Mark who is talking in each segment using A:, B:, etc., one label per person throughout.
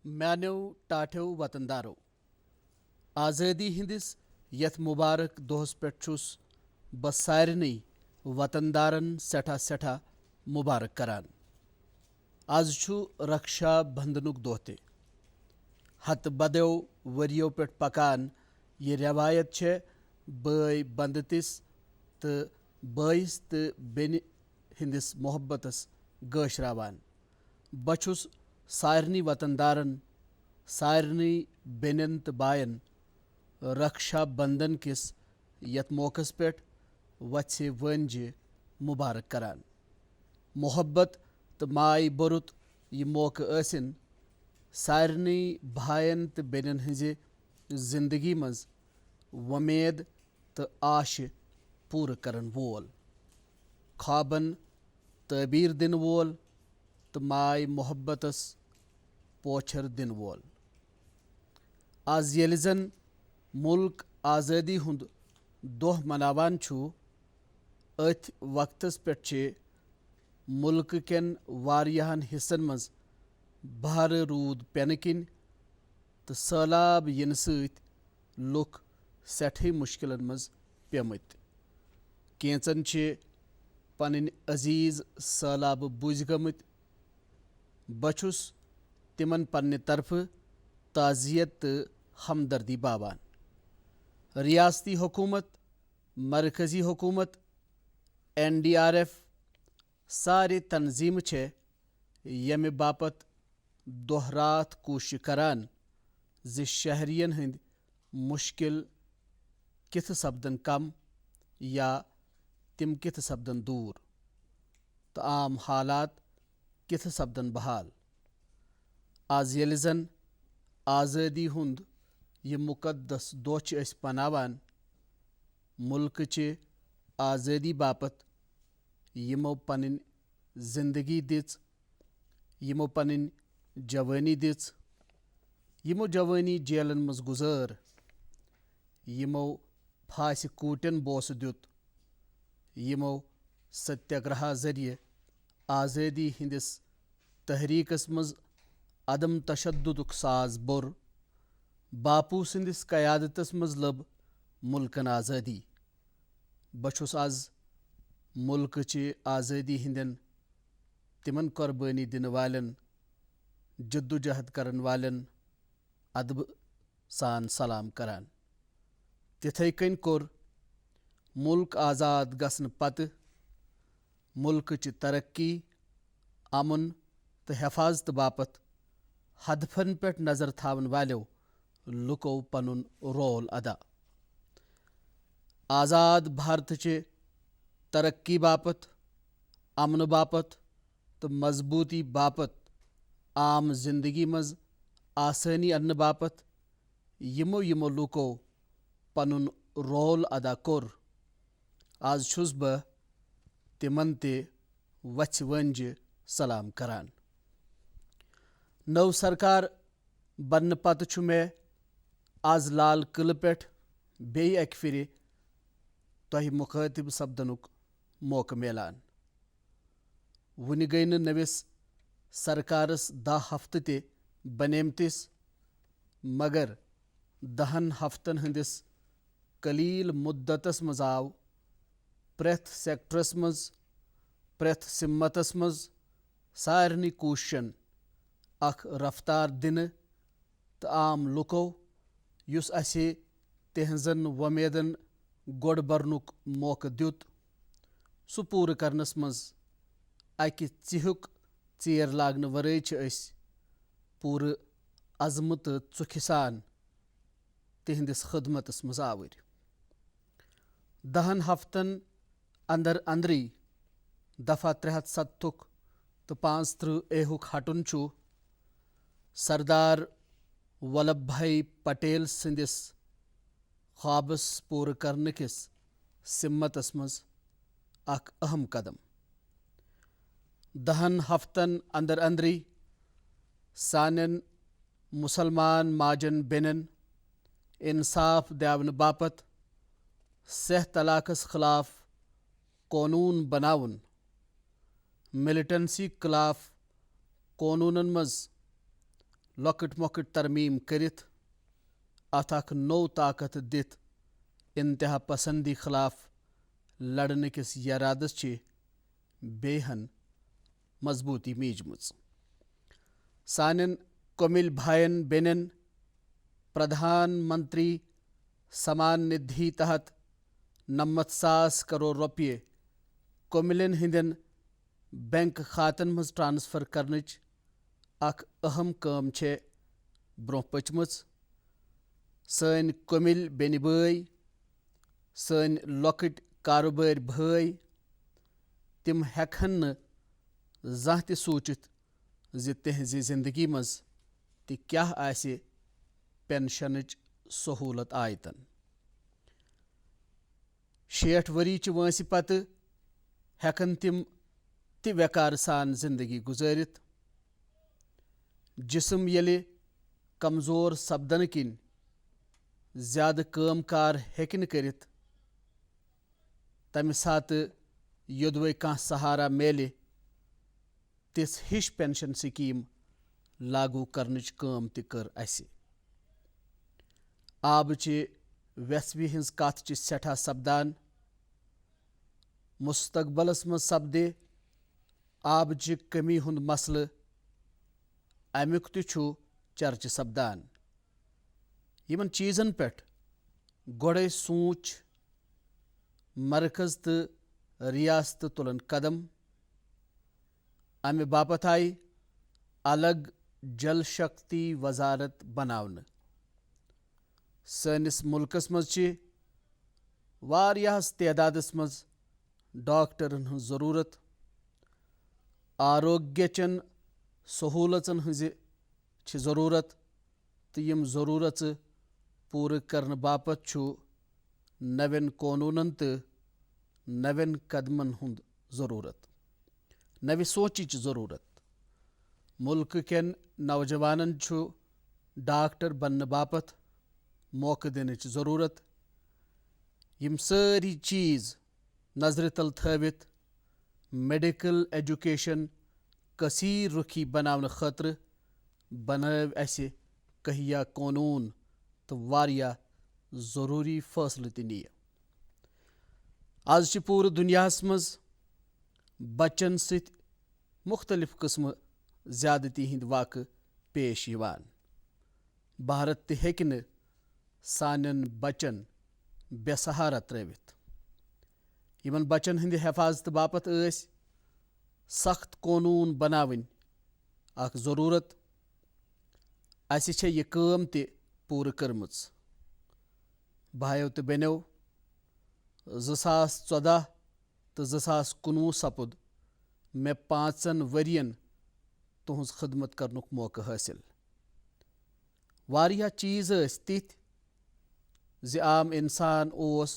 A: म्यानो टाठ्यो वतनदारो आज़ादी हिंदिस यथ मुबारक दोहस पे छुस बस सारनी वतनदारन सठा सठा मुबारक करान। आज छु रक्षा बंधनुक दोह ते हत बदो वरियो पे पकान ये रवायत छे बय बंदतिस तो बयस तो बेन हिंदिस मोहब्बतस गशरावान। बछुस सारनी वतनदारन सारनी बेनन तो बायन रक्षा बंधन किस यथ मौकस पे वत्से वंजे मुबारक करान। मोहब्बत तो माय बरुत ये मौका असिन सारनी भायन तो बेनन हजे जिंदगी मज वमेद तो आश पूर करन वोल, ख्वाबन तबीर दिन वोल तो माय मोहब्बतस पोछर दिन वोल। आज येल जन मुल्क आज़ादी हुंद दोह मनावान छु अथ वक्तस पे छे मुल्क केन वारियाहन हिस्सन मज बहर रूद पेन किन तो सैलाब इन सत लुक सठे मुश्किलन मज पेमत। कैंचन छे पन अजीज सैलाब बुझ गमत। बछुस तिमन पन्ने तरफ ताजियत तो हमदर्दी बावान। रियासती हुकूमत, मरकजी हुकूमत, NDRF सारे तंजीम छे यमे बापत दोहरात कोशिश करान जे शहरियन हंद मुश्किल किथ सपदन कम या तिम किथ सपदन दूर तो आम हालात किथ सपदन बहाल। आज येल जन आज़ादी हुंद ये मुकद्दस दोह च अस पनावान मुल्क चे आज़ादी बापत यमो पन जिंदगी दिच, यमो पन जवानी दिच, यमो जवानी जेलन मज गुजर, यमो फांस कूटन बोस दुत, यमो सत्याग्रह जरिए आज़ादी हिंदिस तहरीकस मज अदम तशद्दुदुक साज बोर। बापू सिंदिस कयादतस मज लब मुल्कन आज़ादी। बछुस आज मुल्क चे आज़ादी हिंदन तिमन कुर्बानी दिन वालन जद्दोजहद करन वालन अदब सान सलाम करान। तिथे कन कोर मुल्क आज़ाद गसन पत मुल्क च तरक्की, अमन तो हिफाजत बापत हदफन पे नजर थावन वालो लुको पनुन रोल अदा। आज़ाद भारत चे तरक्की बापत, अमन बापत तो मजबूती बापत, आम जिंदगी मज आसानी अन्न बापत यमो यमो लुको पनुन रोल अदा कोर। आज छुस बह तिमन ते वछ वंज सलाम करान। नव सरकार बन पत छु मे आज लाल किले पे बे अक फिर तह मुखातिब सपदनुक मौका मिलान। वुन गई नविस सरकारस 10 हफ्ते ते बनेमतिस मगर 10 हफ्तन हंदिस कलील मुद्दतस मज आव प्रेथ सेक्टरस मज प्रेथ सिम्मतस मज सारनी कोशन अख रफ्तार दिन तो आम लुको युस असे तिहजन वमेदन गोड बरनुक मौका दुत सु पूर करनस मज अकि चिहुक चीर लागन वरे पूर अजम तो चुख सान तिहंदिस खदमतस मज आवर। 10 हफ्तन अंदर अंदरी दफा 370 तो 35 एहुक हटुन छु सरदार वल्लभ भाई पटेल सिंदिस ख्वाबस पूर करने किस सिम्मतस मज अख अहम कदम। 10 हफ्तन अंदर अंदरी सानन मुसलमान माजन बेनन इंसाफ दावन बापत सह तलाकस खिलाफ कानून बनावन, मिलिटेंसी खिलाफ कानूनन मज लॉकट मॉकट तरमीम करित अथ अख नौ ताकत दित इंतहा पसंदी खिलाफ लड़ने किस इरादस छि बेहन मजबूती मीजमज। सानन कोमिल भायन बेनन प्रधानमंत्री समान निधि तहत 90,000 करोड़ रुपये कोमिलन हिंदन बैंक खातन मज ट्रांसफर करनच अख अहम काम छे ब्रोह पचमच। सन कोमिल बेनि बई सन लॉकट कारोबार भाई तिम हेकहन न ज़ाह ते सोचित ज तिहंज़ जिंदगी मज ति क्या आसे पेंशनच सहूलत आयतन। 60 वरी च वंसि पत हेकन तिम ति वेकार सान जिंदगी गुजारित। जिस्म येले कमजोर सपदन किन ज्यादा काम कार हेकिन करित तमि सात योदवे कह सहारा मेले तिस हिश पेंशन स्कीम लागू करनच काम ति कर असे। आबचि वेसवी हिंस कथ च सठा सपदान मुस्तकबलस मज सपदे आबचि कमी हुंद मसले अमुक तु छु चर्च सपदान। यमन चीजन पेट गोड़े सूच मरकज तो रियासत तुलन कदम। अमे बापत आई अलग जल शक्ति वजारत बनावन। सनिस मुल्कस मज छि वारियाहस तदादस मज डॉक्टरन हंज जरूरत। आरोग्यचन सहूलतन हंज छि जरूरत तो यम जरूरत पूरे करने बापत छु नवेन कानूनन तो नवेन कदमन हुंद जरूरत, नवे सोचिच जरूरत। मुल्क केन नौजवानन छु डॉक्टर बनने बापत मौका देनच जरूरत। यम सारी चीज नजर तल थवित मेडिकल एजुकेशन कसीर रुखी बनावन खतर बनाव असे कहिया कानून तो वारिया जरूरी फैसले ति निय। आज छि पूरे दुनियास मज बच्चन सित मुख्तलिफ किस्म ज्यादती हिंद वाक़ पेश यवान। भारत ते हेकि न सानन बच्चन बेसहारा त्रवित। यमन बच्चन हिंद हिफाजत बापत सख्त कानून बनावन अख जरूरत। असे छे यह काम ते पूरे करमच। भाइयों तो बेनों 2014 तो 2019 सपुद मे 5 वरियन तुहंज खदमत करनुक मौका हासिल। वारिया चीज तिथ ज आम इंसान ओस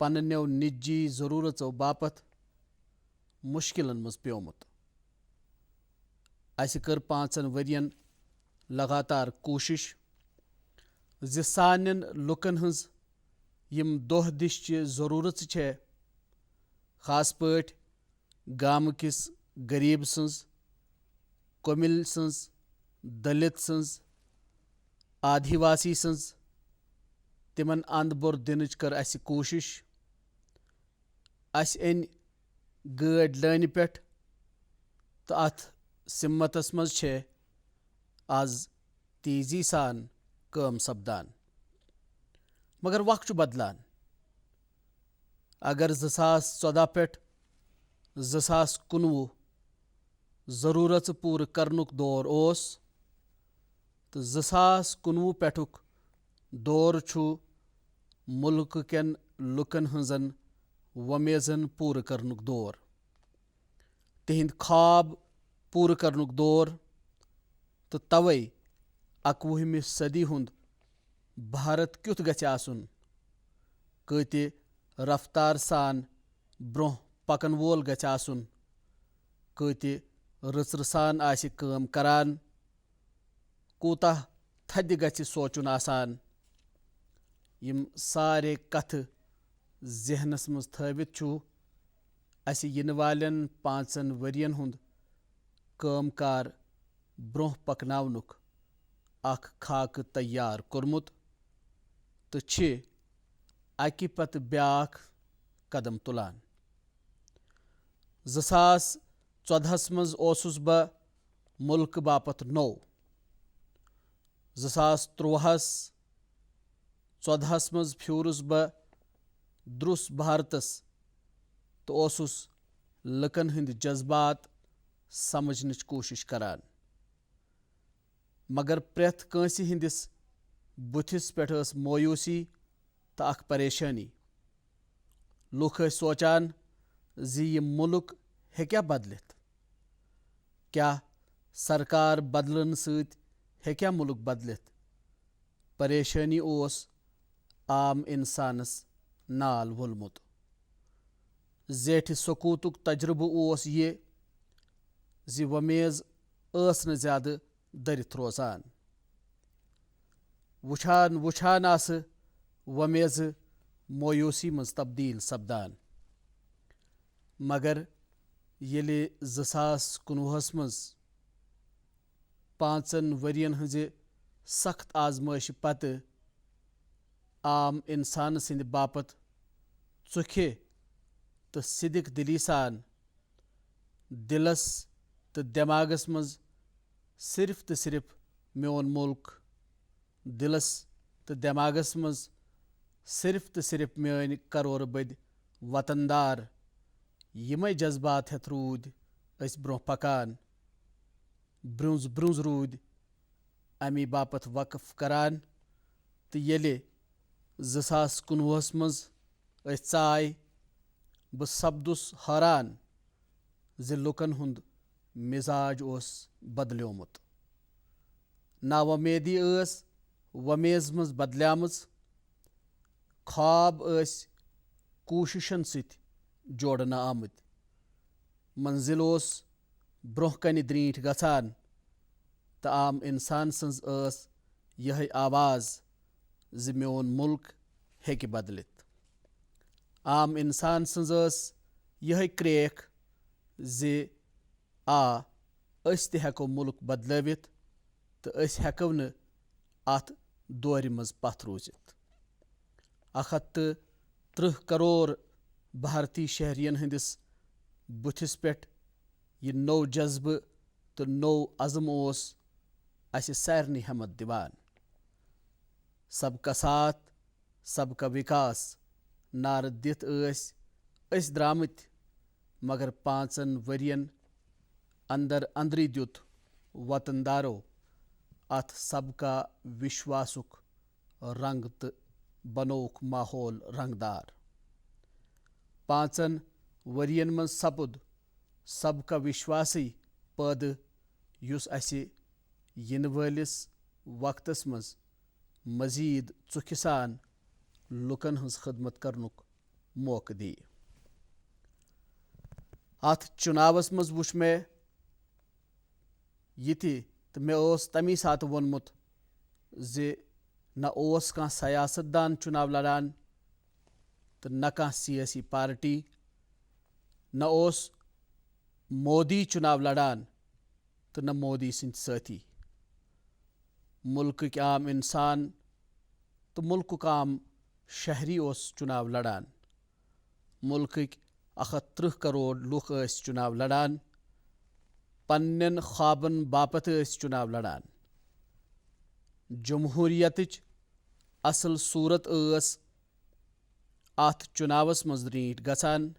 A: पन्नेव निजी जरूरतों बापत मुश्किलन मज प्योमुत। अस कर 5 वरियन लगातार कोशिश ज सानन लुकन हंज यम दोह दिश च जरूरत छे खास पट गाम किस गरीब सन्ज, कोमिल सन्ज, दलित सन्ज, आदिवासी सन्ज तिमन अंद बोर दिनच कर अस कोशिश। अस अन गाड़ लाइन पेट तो अथ सिम्मतस मज छे आज तेजी सान काम सपदान। मगर वक्त बदलान। अगर 2014 पेट 2019 जरूरत पूरे करनुक दौर ओस तो 2019 पेटुक दौर छु मुल्क केन लुकन हंजन वमेजन पूरे करनुक दौर, तिहिंद ख्वाब पूरे करनुक दौर। तो तवै 21वीं सदी हुंद भारत क्युथ गछ आसुन, कति रफ्तार सान ब्रोह पकन वोल गछ आसुन, कति रचर सान आसि काम करान, कूताह थदि गछ सोचुन आसान। यम सारे कथ जहनस मज थवित छु अस यिन वालेन 5 वरियन हुंद काम कार ब्रोह पकनावनुक अख खाक तैयार कोरमुत तो छ अकि पत ब्याख कदम तुलान। 2014 मज ओसुस बह मुल्क बापत नौ। 2013-14 मज फ्यूरुस बह द्रुस भारतस तो ओसुस लुकन हंद जज्बात समझनच कोशिश करान, मगर प्रेथ कंसी हंदिस बुथिस पेठ स मोयूसी तो अख परेशानी। लुख सोचान जी ये मुल्क हेक्या बदलित, क्या सरकार बदलन सत हेक्या मुल्क बदलित। परेशानी ओस आम इंसानस नाल वोलमुत। जेठ सकूतुक तजुर्बु ओस ये जी वमेज स न ज्यादा दरित रोजान। वुछान वुछान आस वमेज मोयूसी मज तब्दील सपदान, मगर येले 2019 मज 5 वरियन हंज सख्त आजमाइश पत आम इंसान सिंद बापत चुखे तो सिदिक दिली सान दिलस तो दिमागस मज सिर्फ तो सिर्फ मोन मुल्क, दिलस तो दिमागस मज सिर्फ तो सिर्फ मेन करोर बद वतनदार यमै जज्बात हेत रूद अस ब्रोह पकान, ब्रुंज ब्रुंज रूद अमी बापत वक्फ करान। तो येले 2019 मज अस चाय बह सपदुस हैरान ज लुकन हुंद मिजाज ओस बदल्योमुत। नावमेदी वमेज मज बदल्यामज, ख्वाब कोशिशन सित जोड़न आमत, मंजिल ओस ब्रोह कन द्रींठ गछान तो आम इंसान सन्ज यह आवाज ज मोन मुल्क हेक बदलित। आम इंसान सन्ज यह क्रेख ज अस ते हेको मुल्क बदलवित तो अस हेको न अत दौर मज पथ रूजित। 130 करोड़ भारतीय शहरियन हंदिस बुथिस पेठ यह नौ जज्ब तो नौ अज़म ओस अस सारनी हमत दिवान। सबका साथ सबका विकास नार दित अस द्रामत, मगर 5 वरियन अंदर अंदरी द्युत वतनदारो अथ सबका विश्वासुक रंग तो बनोक माहौल रंगदार। 5 वरियन मज सपुद सबका विश्वासी पद युस असे यिन वालिस वक्तस मज मजीद चुखि सान लुकन हंस खदमत करनुक मौका दी। अथ चुनावस मज वुछ मे यति तो मे तमी सात वोनमुत ज न ओस कह सियासतदान चुनाव लड़ान तो न कह सियासी पार्टी, न ओस मोदी चुनाव लड़ान तो न मोदी सिंद साथी। मुल्क आम इंसान तो मुल्क आम शहरी ओस चुनाव लड़ान। मुल्क 130 करोड़ लुख चुनाव लड़ान, पन्नन ख्वाबन बापत चुनाव लड़ान। जमहूरियतच असल सूरत अथ चुनावस मज रीट गछान।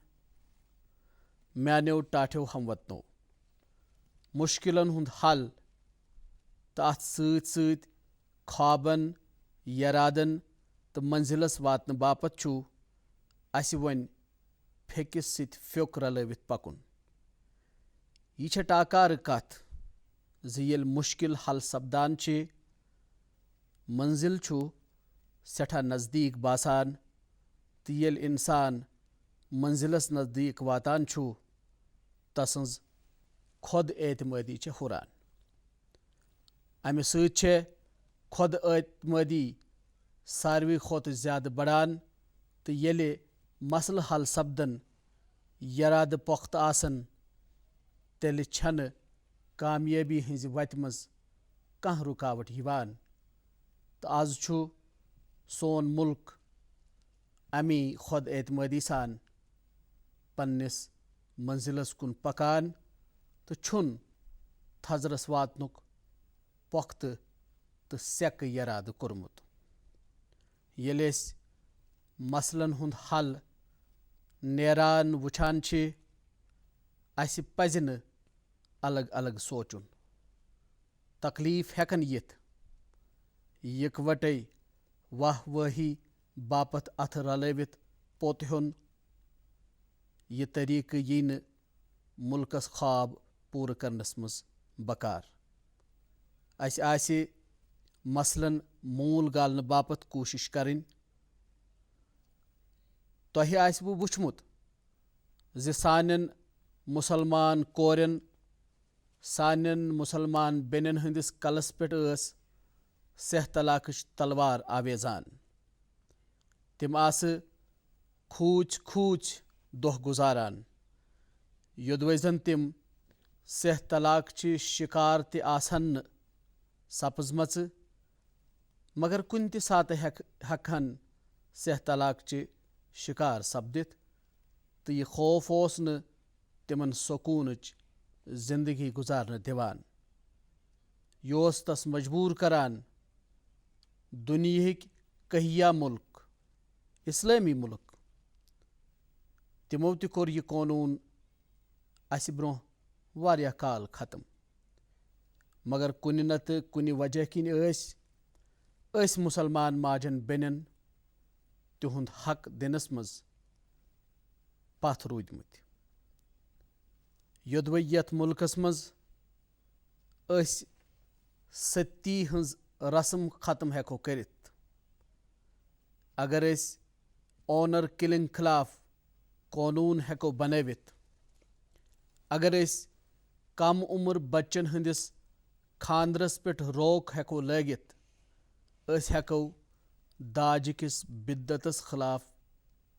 A: म्यानो टाठ्यो हमवतनो मुश्किलन हुंद हल तो अथ सत ख्वाबन यरादन तो मंजिलस वातन बापत छु अस वन फेकिस सित फ्योक रलवित पकुन। यह टाकार कथ ज येल मुश्किल हल सपदान छे मंजिल छु सेठा नजदीक बासान तो येल इंसान मंजिलस नजदीक वातान छु तसंज खुद एतमादी छे हुरान। अमे सत खुद एतमादी सारवी खोत ज्यादा बढ़ान तो येले मसल हल सपदन यराद पुख्त आसन तेल छन कामयाबी हंज वत मज कह रुकावट यिवान तो आज छु सोन मुल्क अमी खुद एतमादी सान पन्निस मंजिलस कुन पकान तो छुन थजरस वातनुक पुख्त तो सेक इराद कोरमुत। येले अस मसलन हुंद हल नेरान वुछान छे अस पज न अलग अलग सोचुन। तकलीफ हेकन यिथ इकवटे वाह वही बापत अथ रलवित पोत हुन यह तरीक यी न मुल्कस ख्वाब पूर करनस मज बकार। अस आसे मसलन मूल गालन बापत कोशिश करें। तोहे आसवु वुछमुत ज सानन मुसलमान कोरन सानन मुसलमान बेनन हंदिस कलस पेट सह तलाकच तलवार आवेजान। तिम आस खूच खूच दोह गुजारान योदवे जन तिम सह तलाक ची शिकार ते आसन न सपजमच मगर कुन ते सात हकन सह तलाक ची शिकार सपदित तो यह खौफ ओस न तिमन सुकूनच जिंदगी गुजारन दिवान। योस तस मजबूर करान दुनियहिक कहिया मुल्क इस्लामी मुल्क तिमो ते कोर यह कानून अस ब्रोह वारिया काल खत्म मगर कुन नत कुन वजह किन अस मुसलमान माजन बेनन तिहुंद हक दिनस मज पथ रूदमुत। योदवे यथ मुल्कस मज अस सती हंज रस्म खत्म हेको करित अगर अस ऑनर किलिंग खिलाफ कानून हेको बनवित अगर अस कम उम्र बच्चन हंदिस खानदरस पेट रोक हेको लगित अस हेको दाज किस बिद्दतस खिलाफ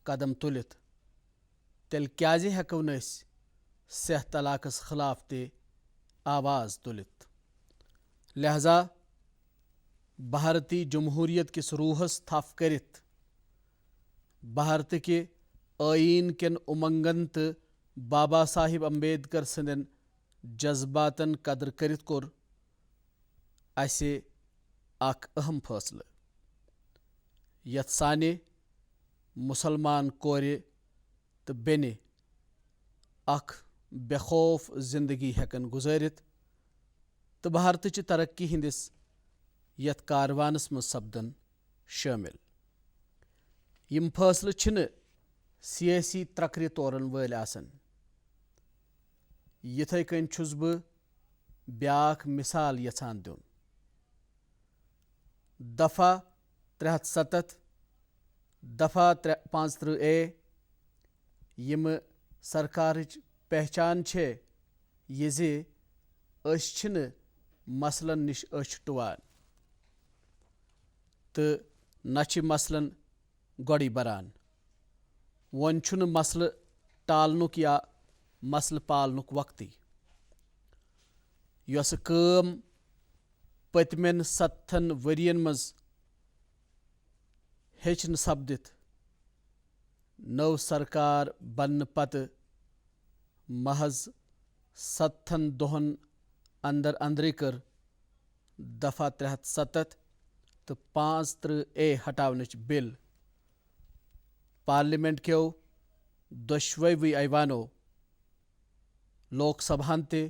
A: कदम तुलित तेल क्याज हेको न अस सह तलाकस खिलाफ ते आवाज तुलित। लिहाजा भारतीय जमहूरियत किस रूहस थफ करित भारत के आइन केन उमंगन तो बाबा साहिब अम्बेडकर सदन जज्बातन कदर करित कोर असे अख अहम फैसले यथ साने मुसलमान कोरे तो बेने अख बेखौफ जिंदगी हेकन गुजारित तो भारत ची तरक्की हिंदिस यथ कारवानस मज सपदन शामिल। यम फैसले छिन सियासी त्रकरि तोरन वल आसन। यिथे कन छुस बह ब्याख मिसाल यछान दुन। दफा 370 दफा 35A यम सरकारच पहचान छे ये जे अस छिन मसलन निश अछ टुवान तो न छि मसलन गोड़ी बरान वन छुन मसल टालनुक या मसल पालनुक वक्ति। यस काम पतमेन 7 वरियन मज हेचन सपदित नव सरकार बन पत महज 7 दोहन अंदर अंदर कर दफा 370 तो 35A हटावनच बिल पार्लियामेंट क्यों दोशवई ऐवानो लोकसभान ते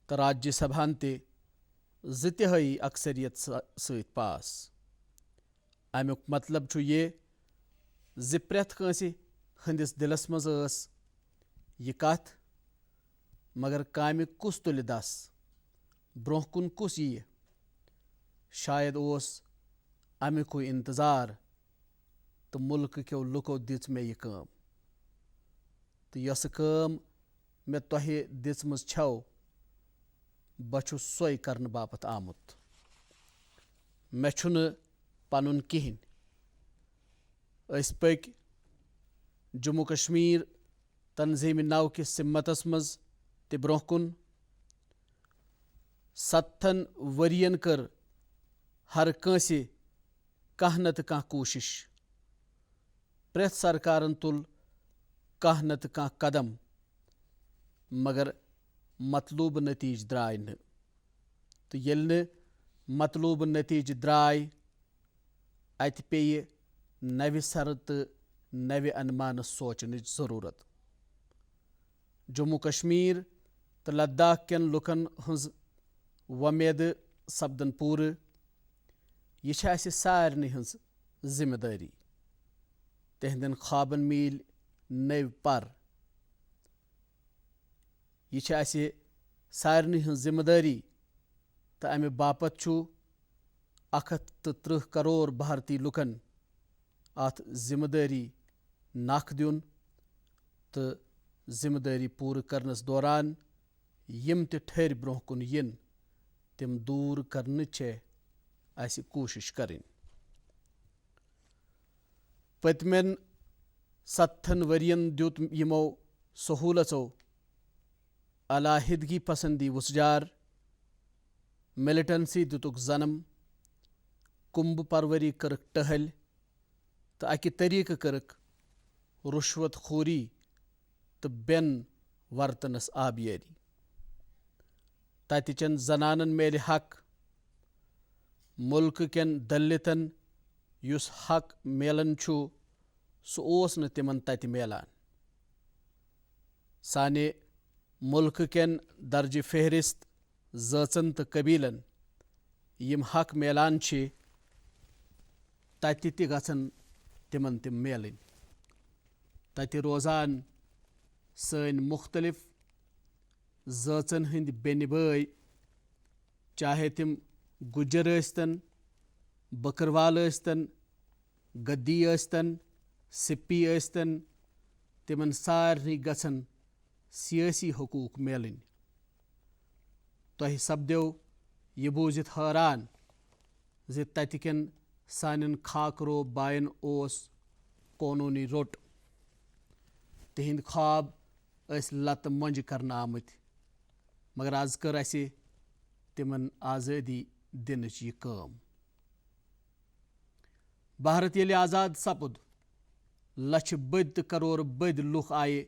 A: तो राज्यसभान ते जितिहाई अक्सरियत सहित पास। अमुक मतलब छु ये जि प्रेथ कांसी हंदिस दिलस मज यह कथ मगर कामि कुस तुलि दस ब्रोह कुन कुस यी शायद ओस अमुक इंतजार तो मुल्क क्यों लुको दिच मे यह काम तो यस काम मे तोहे दिचमज छौ बछु सोय करन बापत आमुत। मे छुन पनुन किहिन अस पक जम्मू कश्मीर तंजीम नव किस सिम्मतस मज ते ब्रोह कुन 70 वरियन कर हर कंसे कह नत कह कोशिश, प्रेथ सरकारन तुल कह नत कह कदम, मगर मतलूब नतीज द्राय न। तो येल मतलूब नतीज द्राय अत पे नव सर तो नव अनुमान सोचन जरूरत। जम्मू कश्मीर तो लद्दाख केन लुकन हज वमेद सपदन पूर। यह सारनी हज जिम्मेदारी, तिहंदन ख्वाबन मिल नव पर। यह सारनी हज जिम्मेदारी तो अमे बापत 130 करोड़ भारतीय लुकन अत जिम्मेदारी नख दिन तो जिम्मेदारी पूर करनस दौरान यम ते ठहर ब्रोह कुन यिन तिम दूर करने अस कोशिश करें। पतमेन 70 वरियन दुत यमो सहूलतों अलाहिदगी पसंदी वुसजार, मिलिटेंसी दुतुक जन्म, कुंभ परवरी करक टहल तो अकि तरीक करक रुश्वत खोरी तो बेन वर्तनस आबियारी। ततिचन जनानन मेल हक, मुल्क केन दलितन युस हक मेलन सह ओस न तिमन तत मेलान। साने मुल्क केन दर्ज फेहरिस्त ज़ाचन तो कबीलन यम हक मेलान तत गसन तिमन तिम मेलन। तत रोजान सन मुख्तलिफ ज़ाचन हंद बेन भाई, चाहे तिम गुजर यस्तन, बकरवाल यस्तन, गद्दी यस्तन, सिप्पी यस्तन, तिमन सारनी गसन सियासी हकूक मेलन। तह सपदो यह बूजित हैरान जे ततिकन सानन खाकरो बायन ओस कानूनी रोट, तिहिंद ख्वाब लत मंज करना आमत, मगर आज कर असे तिमन आज़ादी दिनच यह काम। भारत येले आज़ाद सपुद, लछ बद तो करोड़ बद लुक आये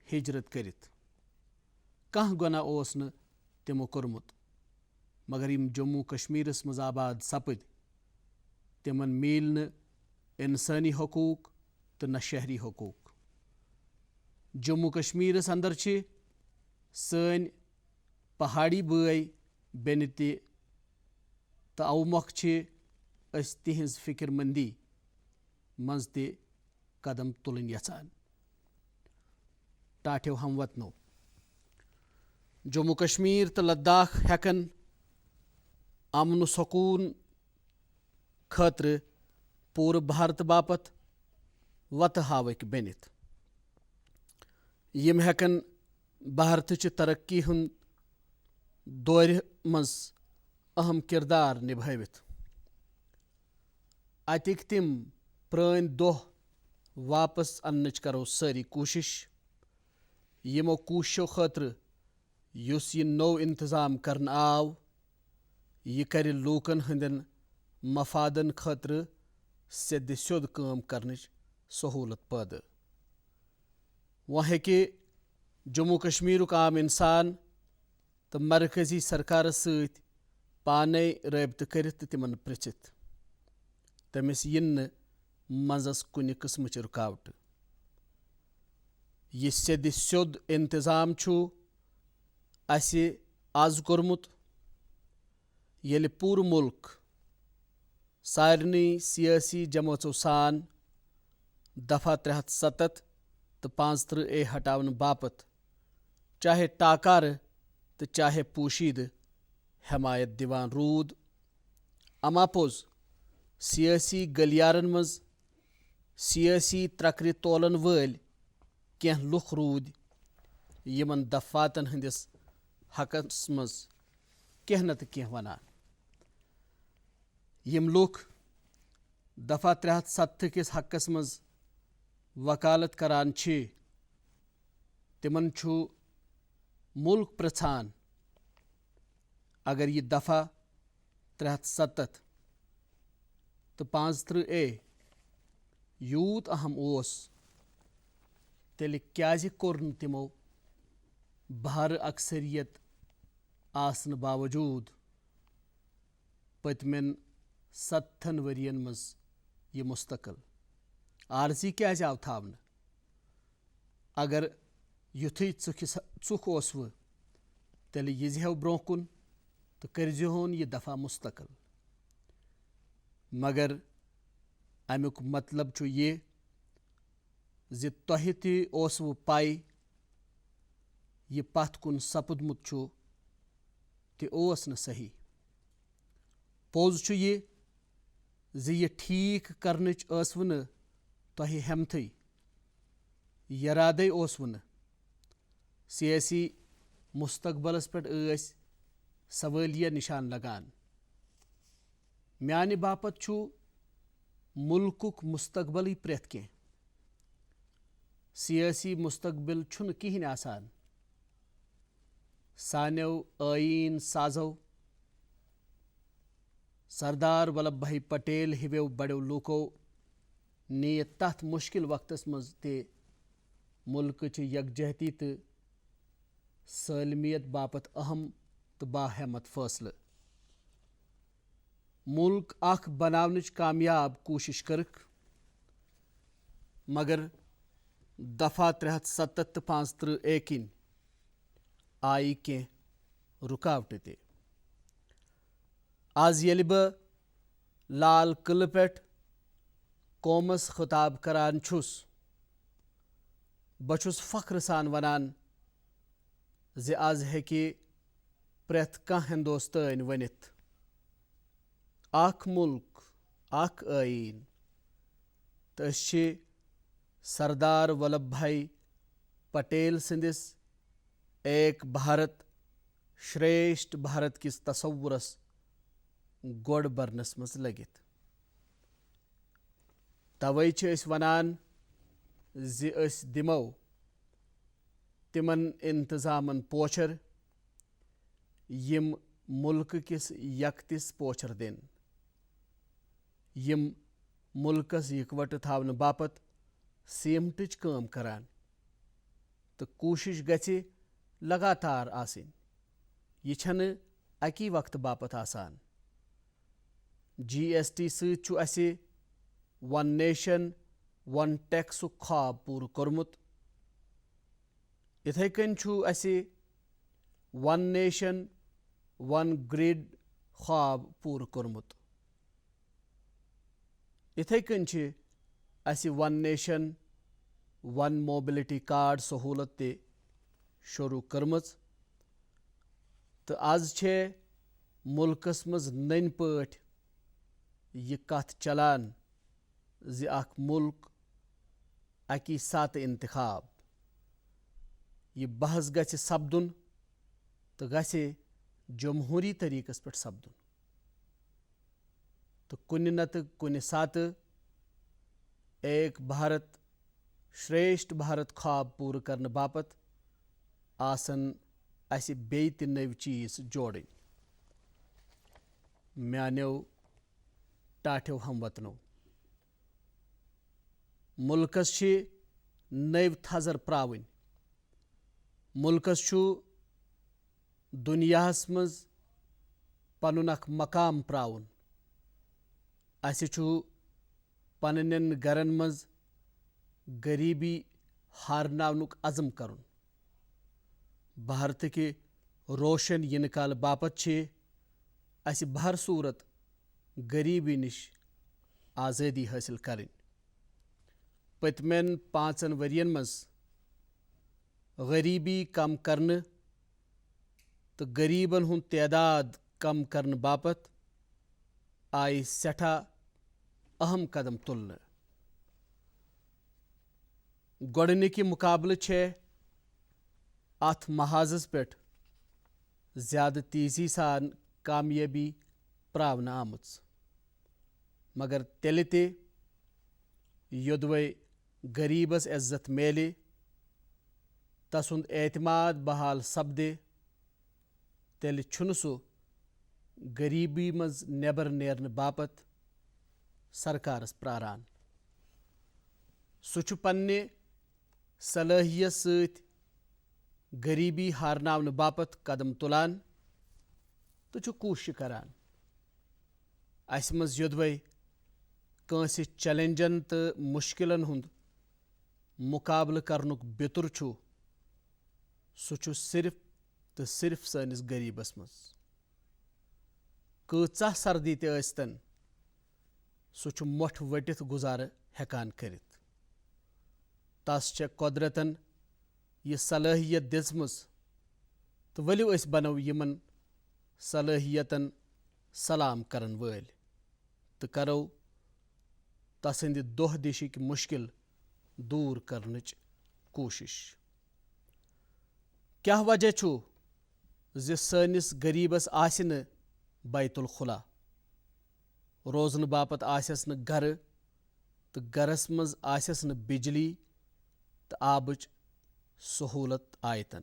A: हिजरत करित, कह गुना ओस न तिमो कोरमुत, मगर यम जम्मू कश्मीरस मज आबाद सपद तिमन मिल न इंसानी हकूक तो न शहरी हकूक। जम्मू कश्मीरस अंदर सन पहाड़ी बाई बेन तो अवमोख तिहज फिक्रमंदी मज ते कदम तुलन यचान। टाठ्यो हमवतनो जम्मू कश्मीर तो लद्दाख हेकन अमन सकून खतर पूर भारत बापत वत हावक बनित। यम हेकन भारत तरक्की हुंद दौर मज अहम किरदार निभावित। अतिक तिम प्रान दोह वापस अन्नच करो सारी कोशिश। यमो कोशिशों खतर युस यह नौ इंतजाम करन आव, यह कर लूकन हंदन मफादन खतर सेद स्योद काम करनच सहूलत पैदा। वह हेके जम्मू कश्मीरुक आम इंसान तो मरकजी सरकार सत पाने रबत करित तिमन पृछित, तमिस यिन मजस कुन किस्मच रुकावट। यह सेद स्योद इंतजाम असे आज कोरमुत येले पूर मुल्क सारनी सियासी जमातों सान दफा 370 तो 35A हटावन बापत चाहे टाकार तो चाहे पोशीद हमायत दिवान रूद। अमापोज सियासी गलियारन मज सियासी त्रकरि तोलन वल कह लुक रूद यमन दफातन हंदिस हकस मज कह न कह वनान। यम लुक दफा 370 किस हकस मज वकालत करान तिमन मुल्क प्रछान अगर यह दफ़ा 370 तो 35A यूत अहम ओस तेल क्याज कोर न तिमो भार अक्सरियत आसन बावजूद पतमेन 70 वरियन मज ये मुस्तकिल आरजी क्याज आव थावन अगर युथुय चुख ओस वो तेल यीजहव ब्रोह कुन तो करजहोन ये दफ़ा मुस्तकिल मगर अमुक मतलब छु ये ज़ि तोह ति ओस वो पाई ये पथ कुन सपुदमुत छु ति ओस न सही पोज छु ये ज़ि ये ठीक करनच ओस वो न तोह हेमथई यरादे ओस वो न सियासी मुस्तकबलस पे सवालिया निशान लगान म्यान बापत छु मुल्कुक मुस्तकबल प्रेथ कह सियासी मुस्तकबिल छुन किहिन आसान सान्यो आईन साजो सरदार वल्लभ भाई पटेल हिव्यो बड़ो लूको ने तथ मुश्किल वक्तस मज ते मुल्क यकजहती तो सालमियत बापत अहम तो बाहमत फैसले मुल्क अख बनावनच कामयाब कोशिश करक मगर दफ़ा 370 तो 35A किन आई कह रुकावट ते आज ये बह लाल किले पे कौमस खिताब करान छुस बछुस फख्र सान वनान ज़ि आज हेकि प्रेथ कह हिंदुस्तान वनित अख मुल्क अख आईन तो सरदार वल्लभ भाई पटेल सिंदिस एक भारत श्रेष्ठ भारत किस तसव्वुरस गोड बरनस मज लगित तवै छ अस वनान ज़ि अस दिमो तिमन इंतजामन पोचर यम मुल्क किस यकतिस पोचर दिन यम मुल्कस इकवट थावन बापत सीमटच काम करान तो कोशिश गछि लगातार आसिन ये छन अकी वक्त बापत आसान GST सहित छु असे वन नेशन वन टैक्स ख्वाब पूर कोरमुत इथे कन छु असे वन नेशन वन ग्रिड ख्वाब पूर कोरमुत इथे कन छ असे one nation one mobility card सहूलत ते शुरू करमच तो आज छे मुल्कस मज नन पठ ये कथ चलान ज़ि अख मुल्क अकी सात इंतखाब ये बहस गछि सपदुन तो गछि जमहूरी तरीकस पे सपदुन तो कुन नत कुन सात एक भारत श्रेष्ठ भारत ख्वाब पूर करने बापत आसन अस बेय ते नव चीज जोड़न म्यानो टाठ्यो हमवतनो मुल्कस छी नव थजर प्रावन मुल्कस छु दुनियाहस मज पनुन अख मकाम प्रावन अस छु पनन गरन मज गरीबी हारनावनुक अज़म करुन भारत के रोशन इन काल बापत छे अस भर सूरत गरीबी निश आज़ादी हासिल करें पतमेन 5 वरियन मज गरीबी कम करने तो गरीबन हुन तादाद कम करने बापत आई सठा अहम कदम तुलने गोडनिकी मुकाबले छे अथ महाजस पे ज्यादा तेजी सान कामयाबी प्रावना आमुच मगर तेल ते योदवे गरीबस इज्जत मेले तसुंद एतमाद बहाल सपदे तेल छुन सु غریٖبی منٛز نٮ۪بر نیرنہٕ باپتھ سرکارس پرٛاران. سُہ چھُ پننہِ صلٲحیت سۭتۍ غریٖبی ہارناونہٕ باپتھ قدم تُلان تہٕ چھُ کوٗشش کران. اسہِ منٛز یوٚدوے کٲنٛسہِ چیلنجن تہٕ مُشکِلن ہُنٛد مُقابلہٕ کرنُک بیتُر چھُ سُہ چھُ صرف تہٕ صرف سٲنِس غریٖبس منٛز. کۭژاہ سردی تہِ ٲسۍتن سُہ چھُ مۄٹھ ؤٹِتھ گُزارٕ ہٮ۪کان کٔرِتھ. تس چھےٚ قۄدرتن یہِ صلٲحیت دِژمٕژ تہٕ ؤلِو أسۍ بنو یِمن صلٲحیتن سلام کرن وٲلۍ تہٕ کرو تسٕنٛدِ دۄہ دِشِکۍ مُشکِل دوٗر کرنٕچ کوٗشش. کیٛاہ وجہ چھُ زِ سٲنِس غریٖبس آسہِ نہٕ بیت الخلا؟ روزنہٕ باپتھ آسٮ۪س نہٕ گرٕ تہٕ گرس منٛز آسٮ۪س نہٕ بجلی تہٕ آبٕچ سہوٗلت آیتن.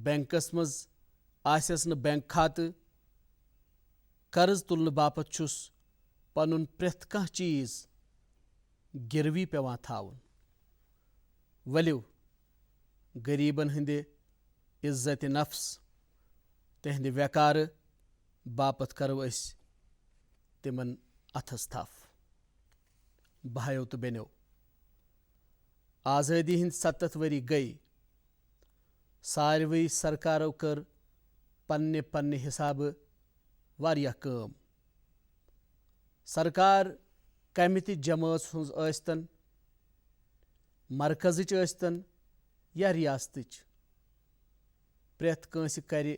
A: بینکس منٛز آسٮ۪س نہٕ بینک کھاتہٕ. قرض تُلنہٕ باپتھ چھُس پنُن پرٛٮ۪تھ کانٛہہ چیٖز گِروی پیوان تھاوُن. ؤلِو غریٖبن ہٕنٛدِ عزتِ نفس تِہنٛدِ ویقارٕ باپتھ کرو أسۍ تِمن اتھس تھپھ. بھایو تہٕ بیٚنٮ۪و، آزٲدی ہٕنٛدۍ 77 ؤری گٔیۍ. ساروٕے سرکارو کٔر پننہِ پننہِ حسابہٕ واریاہ کٲم. سرکار کمہِ تہِ جمٲژ ہٕنٛز ٲسۍتن، مرکزٕچ ٲسۍتن یا ریاستٕچ، پرٛٮ۪تھ کٲنٛسہِ کرِ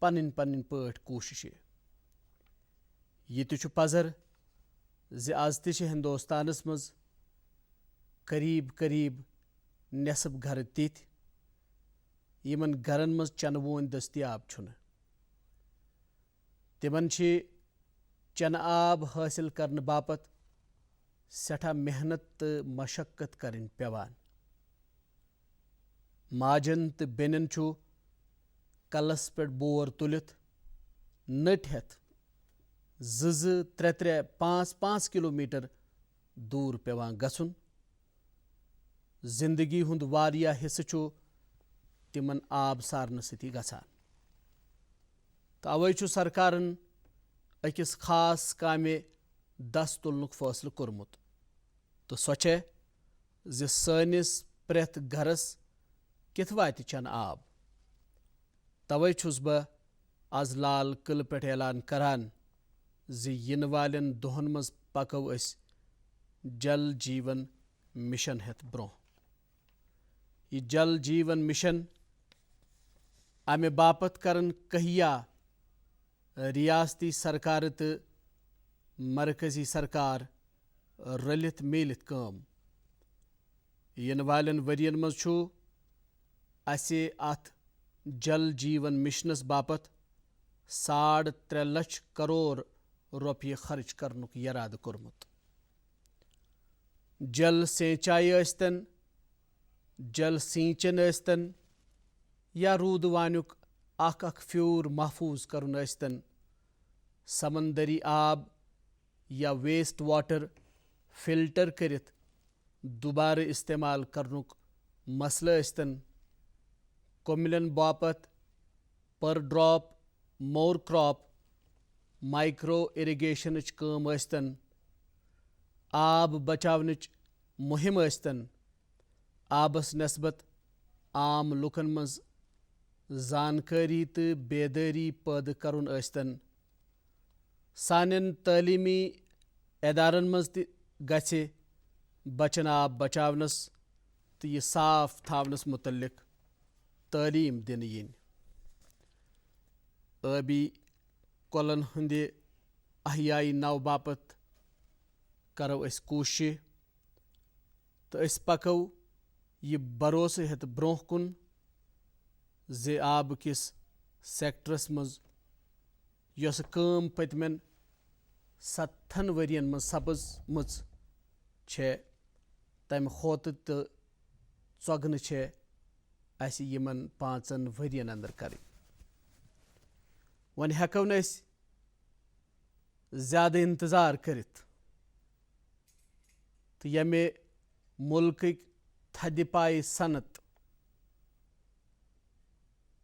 A: پنٕنۍ پنٕنۍ پٲٹھۍ کوٗششہِ. یہِ تہِ چھُ پزر زِ آز تہِ چھِ ہندوستانس منٛز قریٖب قریٖب نٮ۪صٕف گرٕ تِتھۍ یِمن گرن منٛز چنہٕ وونۍ دٔستِیاب چھُنہٕ. تِمن چھِ چنہٕ آب حٲصِل کرنہٕ باپتھ سٮ۪ٹھاہ محنت تہٕ مشقت کرٕنۍ پیوان. ماجن تہٕ بیٚنٮ۪ن چھُ کلس پٮ۪ٹھ بور تُلِتھ نٔٹۍ ہٮ۪تھ 2-2, 3-3, 5-5 کِلومیٖٹر دوٗر پیوان گژھُن. زندگی ہُنٛد واریاہ حِصہٕ چھُ تِمن آب سارنہٕ سۭتی گژھان. تہٕ اوے چھُ سرکارن أکِس خاص کامہِ دَس تُلنُک فٲصلہٕ کوٚرمُت تہٕ سۄ چھےٚ زِ سٲنِس پرٛٮ۪تھ گرس کِتھ واتہِ چنہٕ آب. توے چھُس بہٕ آز لال قلعہٕ پٮ۪ٹھ اعلان کران زِ یِنہٕ والٮ۪ن دۄہن منٛز پکو أسۍ جل جیون مِشن ہٮ۪تھ برٛونٛہہ. یہِ جل جیون مِشن امہِ باپتھ کرن کہیا ریاستی سرکارٕ تہٕ مرکزی سرکار رٔلِتھ میٖلِتھ کٲم. یِنہٕ والٮ۪ن ؤرین منٛز چھُ اسہِ اتھ جل جیون مِشنس باپتھ $3.5 لچھ کرور رۄپیہِ خرٕچ کرنُک یرادٕ کوٚرمُت. جل سینچایی ٲسۍتن، جل سیٖنچن ٲسۍتن یا روٗدٕ وانیُک اکھ فیوٗر محفوٗظ کرُن ٲسۍتن، سمندری آب یا ویسٹ واٹر فلٹر کٔرِتھ دُبارٕ استعمال کرنُک مسلہٕ ٲسۍتن، کۄمِلٮ۪ن باپتھ پر ڈراپ مور کراپ مایکرو اِرِگیشنٕچ کٲم ٲسۍتن، آب بچاونٕچ مُہِم ٲسۍتن، آبس نسبت عام لُکن منٛز زانکٲری تہٕ بیدٲری پٲدٕ کرُن ٲسۍتن، سانٮ۪ن تعلیٖمی ادارن منٛز تہِ گژھِ بچن آب بچاونس تہٕ یہِ صاف تھاونس مُتعلق تعلیٖم دِنہٕ یِنۍ. ٲبی کۄلن ہٕنٛدِ احیٲیی نو باپتھ کرو أسۍ کوٗششہِ تہٕ أسۍ پکو یہِ بھروسہٕ ہٮ۪تھ برٛونٛہہ کُن زِ آبہٕ کِس سیکٹرس منٛز یۄسہٕ کٲم پٔتمٮ۪ن 7 ؤرین منٛز سپٕزمٕژ چھےٚ تمہِ کھۄتہٕ تہٕ ژۄگنہٕ چھےٚ اسہِ یِمن 5 ؤرین انٛدر کرٕنۍ. वۄنۍ ہٮ۪کو نہٕ أسۍ زیادٕ اِنتظار کٔرِتھ تہٕ ییٚمہِ مُلکٕکۍ تھدِ پایہِ صنعت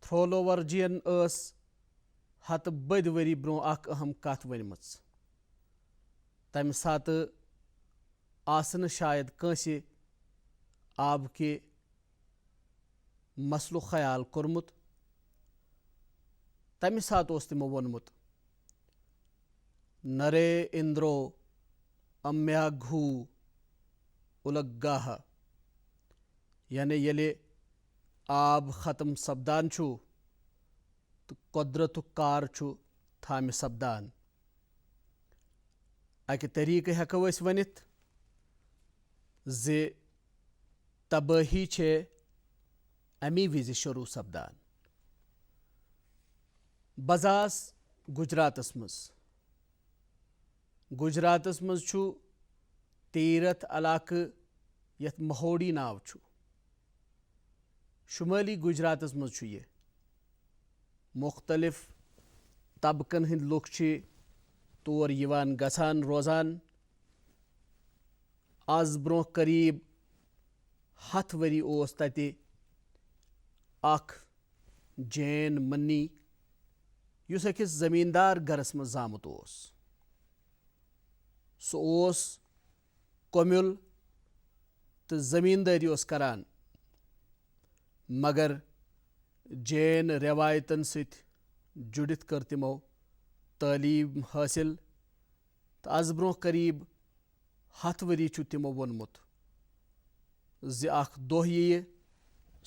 A: تھرٛولوورجِین ٲس ہتہٕ بٔدۍ ؤری برٛونٛہہ اکھ اہم کتھ ؤنمٕژ. تمہِ ساتہٕ آسہٕ نہٕ شاید کٲنٛسہِ آبکہِ مسلُک خیال کوٚرمُت. تمہِ ساتہٕ اوس تِمو ووٚنمُت نرے اِندرو امیا اُلگاہا، یعنی ییٚلہِ آب ختم سپدان چھُ تہٕ قۄدرتُک کار چھُ تھامہِ سپدان. اکہِ طٔریٖقہٕ ہٮ۪کو أسۍ ؤنِتھ زِ تبٲہی چھےٚ امی وِزِ شروٗع سپدان. بہٕ زاس گُجراتس منٛز. گُجراتس منٛز چھُ تیٖرتھ علاقہٕ یتھ مہوڈی ناو چھُ. شُمٲلی گُجراتس منٛز چھُ یہِ. مُختٔلِف طبقن ہٕنٛدۍ لُکھ چھِ تور یِوان گژھان روزان. آز برٛونٛہہ قریٖب 100 ؤری اوس تتہِ اکھ جین مٔنی یُس أکِس زٔمیٖندار گرس منٛز زامُت اوس. سُہ اوس کوٚمِل تہٕ زٔمیٖندٲری اوس کران، مگر جین رٮ۪وایتن سۭتۍ جُڑِتھ کٔر تِمو تعلیٖم حٲصِل تہٕ آز برٛونٛہہ قریٖب 100 ؤری چھُ تِمو ووٚنمُت زِ اکھ دۄہ یِیہِ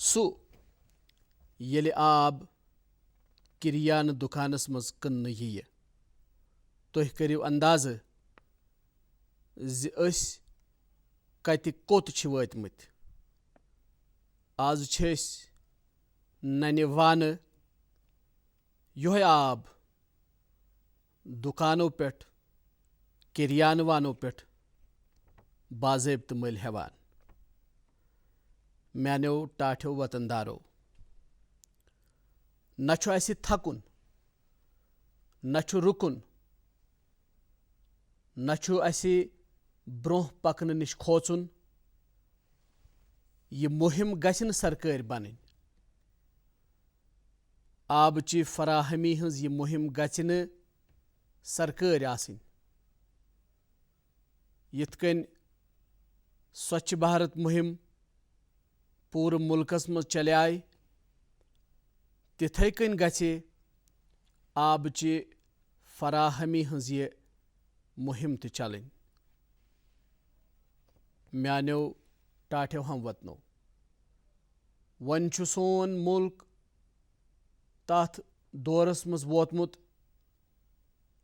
A: سُہ ییٚلہِ آب کِریانہٕ دُکانس منٛز کٕننہٕ یِیہِ. تُہۍ کٔرِو اندازٕ زِ أسۍ کتہِ کوٚت چھِ وٲتمٕتۍ. آز چھِ أسۍ ننہِ وانہٕ یِہوے آب دُکانو پٮ۪ٹھ کِریانہٕ وانو پٮ۪ٹھ باضٲبطہٕ مٔلۍ ہٮ۪وان. میانیو ٹاٹھیو وطن دارو، نہ چھُ اسہِ تھکُن، نہ چھُ رُکُن، نہ چھُ اسہِ برٛونٛہہ پکنہٕ نِش کھوژُن. یہِ مُہِم گژھِ نہٕ سرکٲرۍ بنٕنۍ. آبٕچہِ فراہمی ہٕنٛز یہِ مُہِم گژھِ نہٕ سرکٲرۍ آسٕنۍ. یِتھ کٔنۍ سوچھ بھارت مُہِم پوٗرٕ مُلکس منٛز چلے تِتھَے کٔنۍ گژھِ آبٕچہِ فراہمی ہٕنٛز یہِ مُہِم تہِ چلٕنۍ. میانیو ٹاٹھیو ہم وطنو، وۄنۍ چھُ سون مُلک تتھ دورس منٛز ووتمُت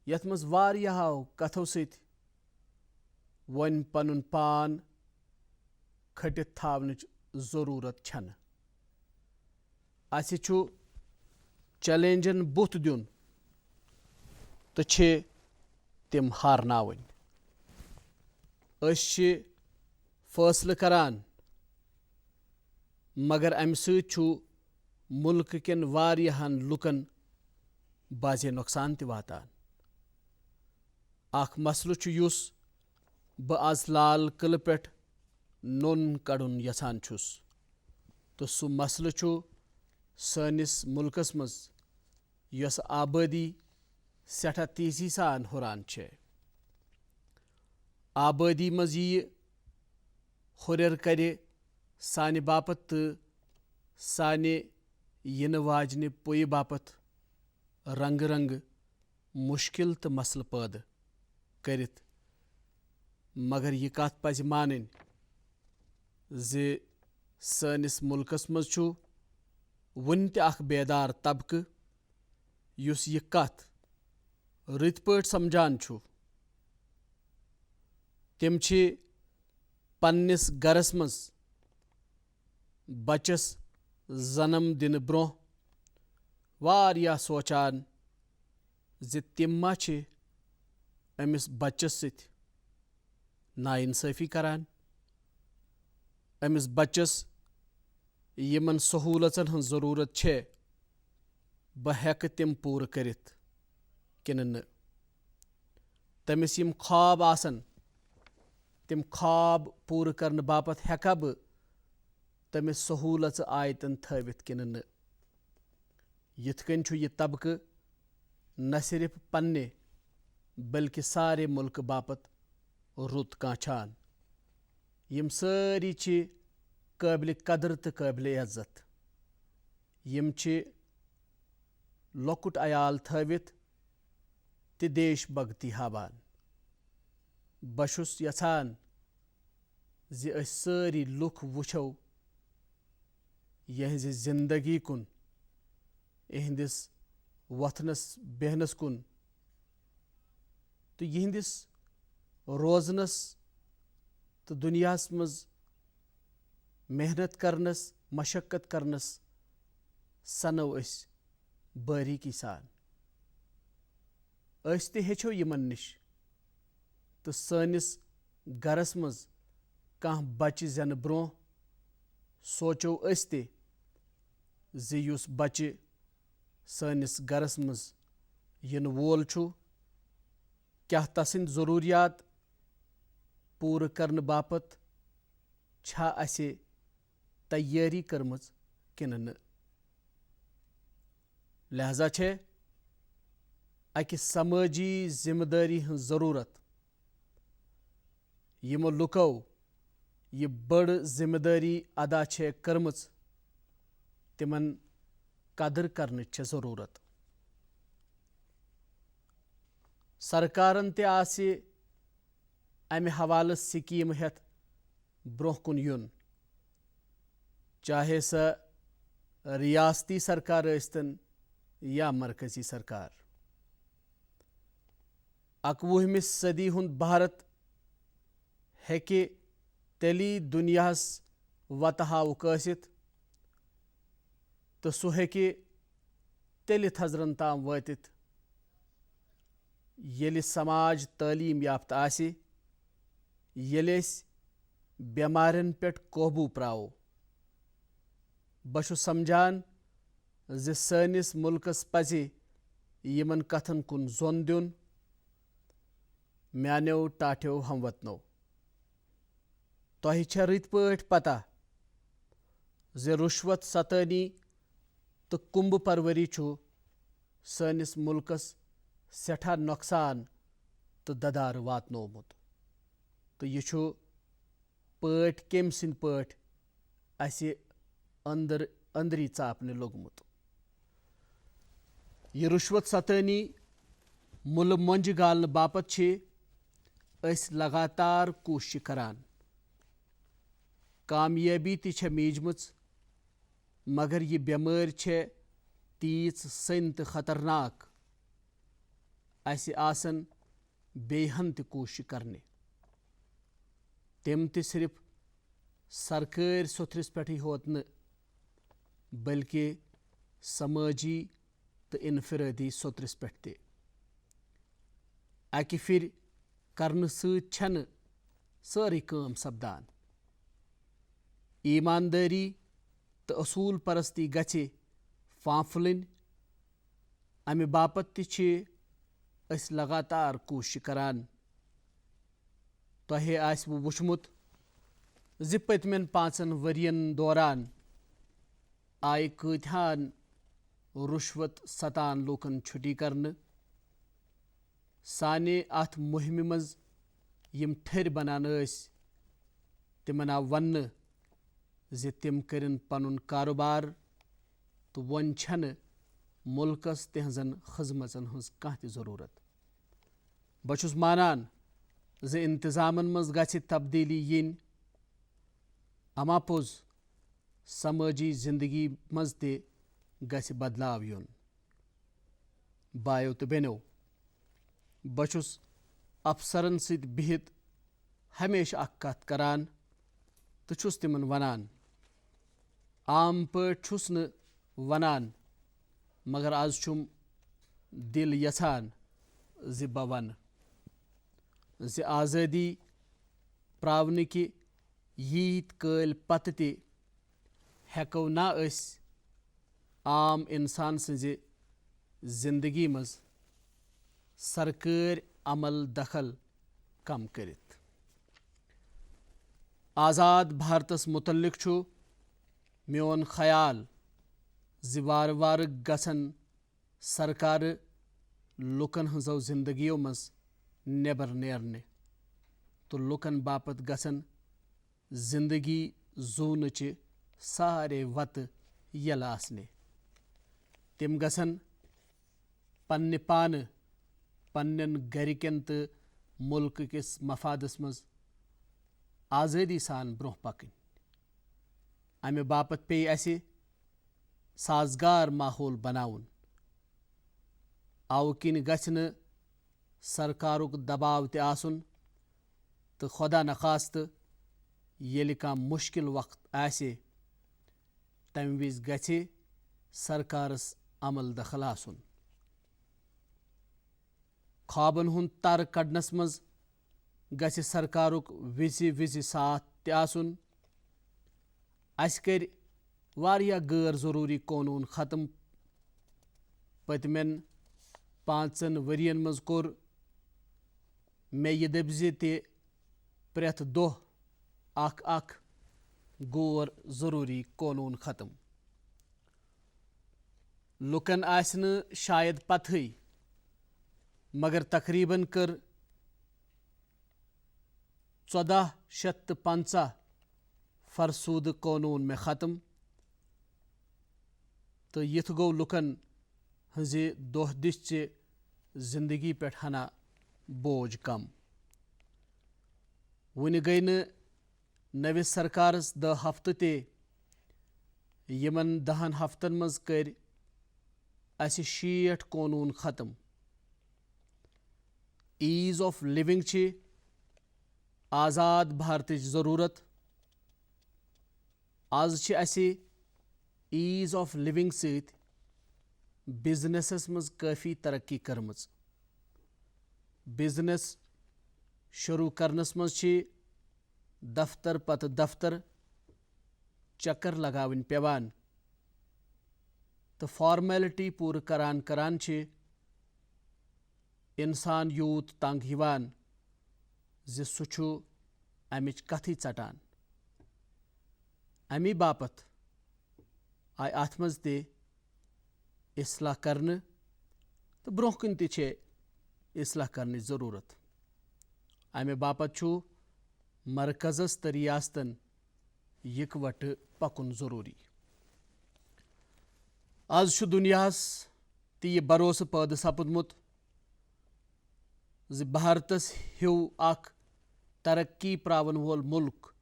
A: یتھ منٛز واریاہو کتھو سۭتۍ وۄنۍ پنُن پان کھٔٹِتھ تھاونٕچ ضروٗرت چھنہٕ. اسہِ چھُ چیلنجن بُتھ دیُن تہٕ چھِ تِم ہارناوٕنۍ. أسۍ چھِ فٲصلہٕ کران، مگر امہِ سۭتۍ چھُ مُلکہٕ کٮ۪ن واریاہن لُکن بازے نۄقصان تہِ واتان. اکھ مسلہٕ چھُ یُس بہٕ آز لال قلعہٕ پٮ۪ٹھ نوٚن کڑُن یژھان چھُس، تہٕ سُہ مسلہٕ چھُ سٲنِس مُلکس منٛز یۄس آبٲدی سٮ۪ٹھاہ تیزی سان ہُران چھےٚ. آبٲدی منٛز یِیہِ ہُرٮ۪ر کرِ سانہِ باپتھ تہٕ سانہِ یِنہٕ واجنہِ پُیہِ باپتھ رنگہٕ رنگہٕ مُشکِل تہٕ مسلہٕ پٲدٕ کٔرِتھ. مگر یہِ کتھ پزِ مانٕنۍ زِ سٲنِس مُلکس منٛز چھُ وُنہِ تہِ اکھ بیدار طبقہٕ یُس یہِ کتھ رٕتۍ پٲٹھۍ سمجھان چھُ. تِم چھِ پننِس گرس منٛز بچس زنم دِنہٕ برٛونٛہہ واریاہ سونٛچان زِ تِم ما چھِ أمِس بچس سۭتۍ نااِنصٲفی کران. أمِس بچس یِمن سہوٗلژن ہٕنٛز ضروٗرت چھےٚ بہٕ ہٮ۪کہٕ تِم پوٗرٕ کٔرِتھ. किन्हٕ नہٕ تٔمِس یِم خواب آسن تِم خواب پوٗرٕ کرنہٕ باپتھ ہٮ۪کا بہٕ تٔمِس سہوٗلژٕ آیتن تھٲوِتھ کِنہٕ نہٕ یِتھ کٔنۍ چھُ یہِ طبقہٕ نہ صرف پننہِ بلکہِ سارے مُلکہٕ باپتھ رُت کانٛچھان یِم سٲری چھِ قٲبلہِ قدر تہٕ قٲبلہِ عزت یِم چھِ لۄکُٹ عیال تھٲوِتھ تہِ دیش بھگتی ہاوان بہٕ چھُس یژھان زِ أسۍ سٲری لُکھ وٕچھو یِہنٛزِ زندگی کُن یِہنٛدِس وۄتھنس بیٚہنس کُن تہٕ یِہنٛدِس روزنس تہٕ دُنیاہس منٛز محنت کرنس مشقت کرنس سنو أسۍ باریٖکی سان أسۍ تہِ ہیٚچھو یِمن نِش تہٕ سٲنِس گرس منٛز کانٛہہ بچہِ زٮ۪نہٕ برٛونٛہہ سونٛچو أسۍ تہِ زِ یُس بچہِ سٲنِس گرس منٛز یِنہٕ وول چھُ کیٛاہ تسٕنٛدۍ ضروٗریات پوٗرٕ کرنہٕ باپتھ چھا اسہِ تیٲری کٔرمٕژ کِنہٕ نہٕ لہذا چھےٚ اکہِ سمٲجی ذمہٕ دٲری ہٕنٛز ضروٗرت یِمو لُکو یہِ بٔڑ ذمہٕ دٲری ادا چھےٚ کٔرمٕژ تِمن قدر کرنٕچ چھےٚ ضروٗرت سرکارن تہِ آسہِ امہِ حوالہٕ سکیٖمہٕ ہٮ۪تھ برٛونٛہہ کُن یُن چاہے سۄ ریاستی سرکار ٲسۍتن یا مرکزی سرکار 21 صدی ہُنٛد بھارت ہیٚکہِ تیٚلی دُنیاہس وتہٕ ہاوُک ٲسِتھ تہٕ سُہ ہیٚکہِ تیٚلہِ تھزرن تام وٲتِتھ ییٚلہِ سماج تعلیٖم یافتہٕ آسہِ ییٚلہِ أسۍ بٮ۪مارٮ۪ن پٮ۪ٹھ قوبوٗ پرٛاوو بہٕ چھُس سمجھان زِ سٲنِس مُلکس پزِ یِمن کتھن کُن زوٚن دیُن میانیو ٹاٹھیو ہموطنو تۄہہِ چھےٚ رٕتۍ پٲٹھۍ پتہ زِ رُشوت ستٲنی تہٕ کُمبہٕ پروری چھُ سٲنِس مُلکس سٮ۪ٹھاہ نۄقصان تہٕ ددارٕ واتنومُت تہٕ یہِ چھُ پٲٹھۍ کیٚمۍ سٕنٛدۍ پٲٹھۍ اسہِ أنٛدری ژاپنہِ لوٚگمُت یہِ رُشوت ستٲنی مُلہٕ مۄنٛجہِ گالنہٕ باپتھ چھِ أسۍ لگاتار کوٗشِش کران کامیٲبی تہِ چھےٚ میٖجمٕژ مگر یہِ بٮ۪مٲرۍ چھےٚ تیٖژ سٔنۍ تہٕ خطرناک اسہِ آسن بیٚیہِ ہن تہِ کوٗشِش کرنہِ تِم تہِ صرف سرکٲرۍ سوٚتھرِس پٮ۪ٹھٕے ہوت نہٕ بلکہِ سمٲجی تہٕ انفرٲدی سوٚترِس پٮ۪ٹھ تہِ اکہِ پھِرِ کرنہٕ سۭتۍ چھنہٕ سٲرٕے کٲم سپدان ایٖماندٲری تہٕ اصوٗل پرستی گژھِ پھانٛپھلٕنۍ امہِ باپتھ تہِ چھِ أسۍ لگاتار کوٗشِش کران تۄہہِ آسوٕ وٕچھمُت زِ پٔتمٮ۪ن 5 ؤرین دوران آیہِ کۭتِہن رُشوت ستان لوٗکن چھُٹی کرنہٕ سانہِ اتھ مُہِمہِ منٛز یِم ٹھٔرۍ بنان ٲسۍ تِمن آو وننہٕ زِ تِم کٔرِنۍ پنُن کاروبار تہٕ وۄنۍ چھنہٕ مُلکس تِہنٛزن خٔذمژن ہٕنٛز کانٛہہ تہِ ضروٗرت بہٕ چھُس مانان زِ انتظامن منٛز گژھِ تبدیٖلی یِنۍ اما پوٚز سمٲجی زندگی منٛز تہِ گژھِ بدلاو یُن بایو تہٕ بیٚنیو بہٕ چھُس افسرن سۭتۍ بِہِتھ ہمیشہٕ اکھ کتھ کران تہٕ چھُس تِمن ونان عام پٲٹھۍ چھُس نہٕ ونان مگر آز چھُم دِل یژھان زِ بہٕ ونہٕ زِ آزٲدی پراونٕکہِ ییٖتۍ کٲلۍ پتہٕ تہِ ہٮ۪کو نہ أسۍ عام انسان سٕنٛزِ زندگی منٛز सरकारी अमल दखल कम करित। आज़ाद भारतस मुतल्लिक छु मेन ख्याल ज़ि वार वार गसन सरकार लुकन हंजो जिंदगियों मज नेबर नेरने तो लुकन बापत गसन जिंदगी जूनच सारे वत यल आसने। तिम गसन पन्ने पान पन्नन गरिकन तो मुल्क किस मफादस मज आज़ादी सान ब्रोह पकन। अमे बापत पे असे साजगार माहौल बनाउन। अव किन गछ न सरकारुक दबाव ते आसुन तो खुदा न खास्त येलि कम मुश्किल वक्त आसे तम विज गछे सरकारस अमल दखल आसुन। ख्वाबन हुंद तर कड़नस मज गछे सरकारुक विजि विजि साथ ते आसुन। अस कर वारिया गैर जरूरी कानून खत्म। पतमेन 5 वरियन मज कोर मे यह दपज ते प्रेथ दोह अख गैर जरूरी कानून खत्म। लुकन आस न शायद पतही मगर तकरीबन कर 1450 फरसूद कानून में ख़त्म तो यथ गो लुकन हजे दोह दिश जिंदगी पे हना बोझ कम। वन गई न नविस सरकारस 10 हफ्ते ते यमन 10 हफ्तन मज कर अस 60 कानून ख़त्म। ईज ऑफ लिविंग छि आज़ाद भारत ज़रूरत। आज छि असे ईज ऑफ लिविंग सहित बिजनेसस मज काफ़ी तरक्की करमज। बिजनेस शुरू करनस मज छि दफ्तर पत दफ्तर चक्कर लगावन पेवान तो फॉर्मेलिटी पूर करान करान छि इंसान यूत तंग हिवान ज़ि सु छु अमिच कथी चटान। अमी बापत आय अथ मज ते इस्लाह करने तो ब्रोह कन ते छे इस्लाह करने ज़रूरत। अमे बापत छु मरकज़स तो रियासतन यकवट पकुन ज़रूरी। आज छु दुनियास ती भरोस पैद सपदमुत ज़ि भारतस हिउ अख तरक्की प्रावन वोल मुल्क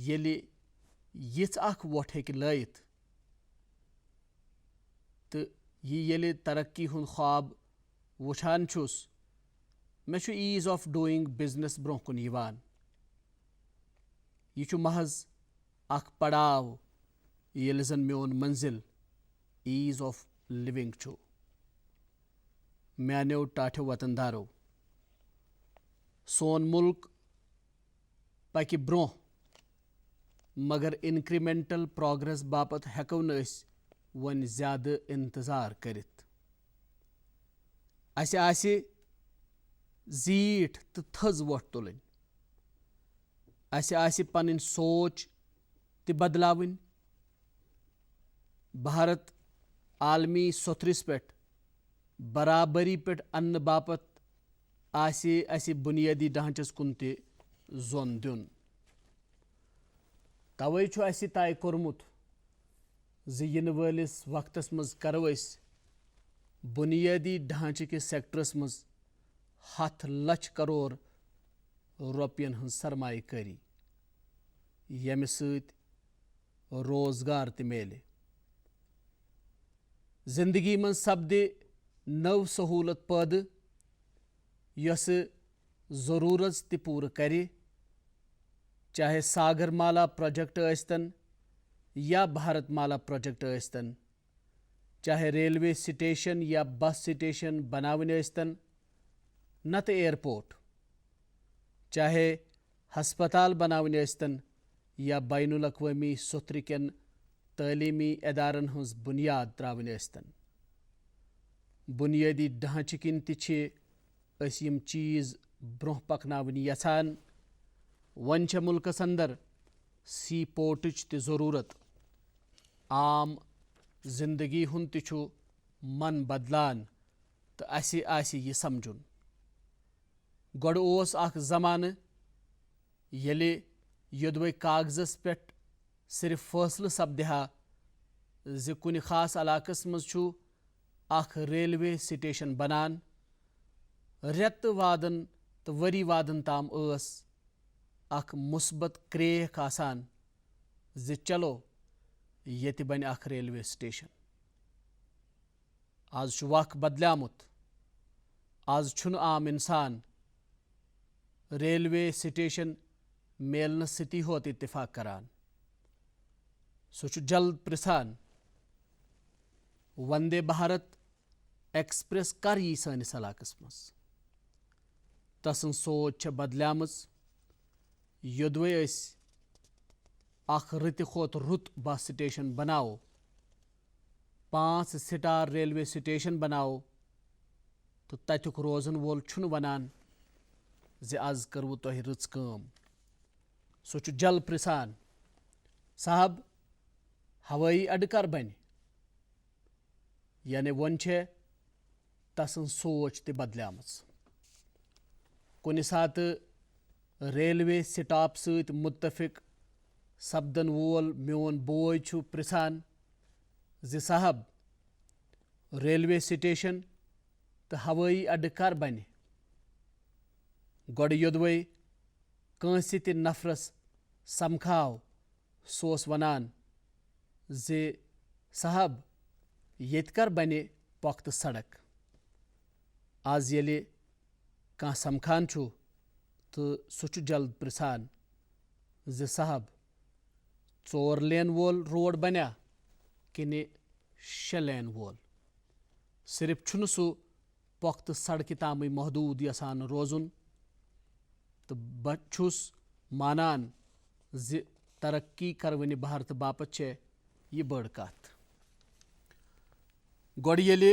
A: येलि यिच अख वोट हेक लयित तो येलि तरक्की हुन ख्वाब वुछान छुस मे छु ईज ऑफ डूइंग बिजनेस ब्रोह कुन यिवान। यह छु महज अख पड़ाव येलि जन मेन मंजिल ईज ऑफ लिविंग छु। म्यानेओ टाठ्यो वतनदारो सोन मुल्क पकि ब्रोह मगर इंक्रीमेंटल प्रोग्रेस बापत हेको न वन ज्यादा इंतजार करित। असे आसे जीठ तो थज वोट तुलन। असे आसे पन सोच ते बदलावन। भारत आलमी सोथरिस पे बराबरी पे अन्न बापत आसे असे बुनियादी ढांचस कुन ते जोन दिन। तवे छु असे तय कोरमुत ज़ि यिन वालिस वक्तस मज करो अस बुनियादी ढांचे के सेक्टरस मज 100 लाख करोड़ रुपयन हन सरमाकारी यम सत रोजगार ते मेले। जिंदगी मन सपदे नव सहूलत पैद यस जरूरत ते पूर करे। चाहे सागरमाला प्रोजेक्ट अस्तन या भारतमाला प्रोजेक्ट अस्तन, चाहे रेलवे स्टेशन या बस स्टेशन बनावन अस्तन नत एयरपोर्ट, चाहे हस्पताल बनावन अस्तन या बैनुल अक़वामी सुथरिकन तालीमी इदारन हंस बुनियाद त्रावन अस्तन। बुनियादी ढांचे किन ति أسۍ یِم چیٖز برونٛہہ پکناوٕنۍ یژھان وۄنۍ چھےٚ مُلکس انٛدر سی پورٹٕچ تہِ ضروٗرت. عام زندگی ہُنٛد تہِ چھُ من بدلان تہٕ اَسہِ آسہِ یہِ سمجُن. گۄڈٕ اوس اکھ زمانہٕ ییٚلہِ یوٚدوے کاغذس پٮ۪ٹھ صرف فٲصلہٕ سپدِ ہا زِ کُنہِ خاص علاقس منٛز چھُ اکھ ریلوے سٹیشن بنان. رٮ۪تہٕ وادن تہٕ ؤری وادن تام ٲس اکھ مثبت کرٛیکھ آسان زِ چلو ییٚتہِ بنہِ اکھ ریلوے سٹیشن. آز چھُ وق بدلیومُت. آز چھُنہٕ عام اِنسان ریلوے سٹیشن میلنہٕ سۭتی ہوت اتفاق کران. سُہ چھُ جلد پرژھان وندے بھارت ایکسپریس کر یی سٲنِس علاقس منٛز. تسٕنٛز سونچ چھےٚ بدلیمٕژ. یوٚدوے أسۍ اکھ رٕتہِ کھۄتہٕ رُت بس سٹیشن بناوو 5 سٹار ریلوے سٹیشن بناوو تہٕ تتیُک روزن وول چھُنہٕ ونان زِ آز کٔروٕ تۄہہِ رٕژ کٲم. سُہ چھُ جل پرژھان صاحب ہوٲیی اڈٕ کر بنہِ. یعنی وۄنۍ چھےٚ تسٕنٛز سونچ تہِ بدلیمٕژ. کُنہِ ساتہٕ ریلوے سٹاپ سۭتۍ مُتفق سپدن وول میون بوے چھُ پرژھان زِ صاحب ریلوے سٹیشن تہٕ ہوٲیی اڈٕ کر بنہِ. گۄڈٕ یوٚدوے کٲنٛسہِ تہِ نفرس سمکھاو سُہ اوس ونان زِ صاحب ییٚتہِ کر بنہِ پۄختہٕ سڑک. آز ییٚلہِ کانٛہہ سمکھان چھُ تہٕ سُہ چھُ جلد پرژھان زِ صاحب 4 لین وول روڈ بنیٛا کِنہٕ 6 لین وول. صرف چھُنہٕ سُہ پۄختہٕ سڑکہِ تامٕے محدوٗد یژھان روزُن تہٕ بہٕ چھُس مانان زِ ترقی کروٕنہِ بھارتہٕ باپتھ چھےٚ یہِ بٔڑ کتھ. گۄڈٕ ییٚلہِ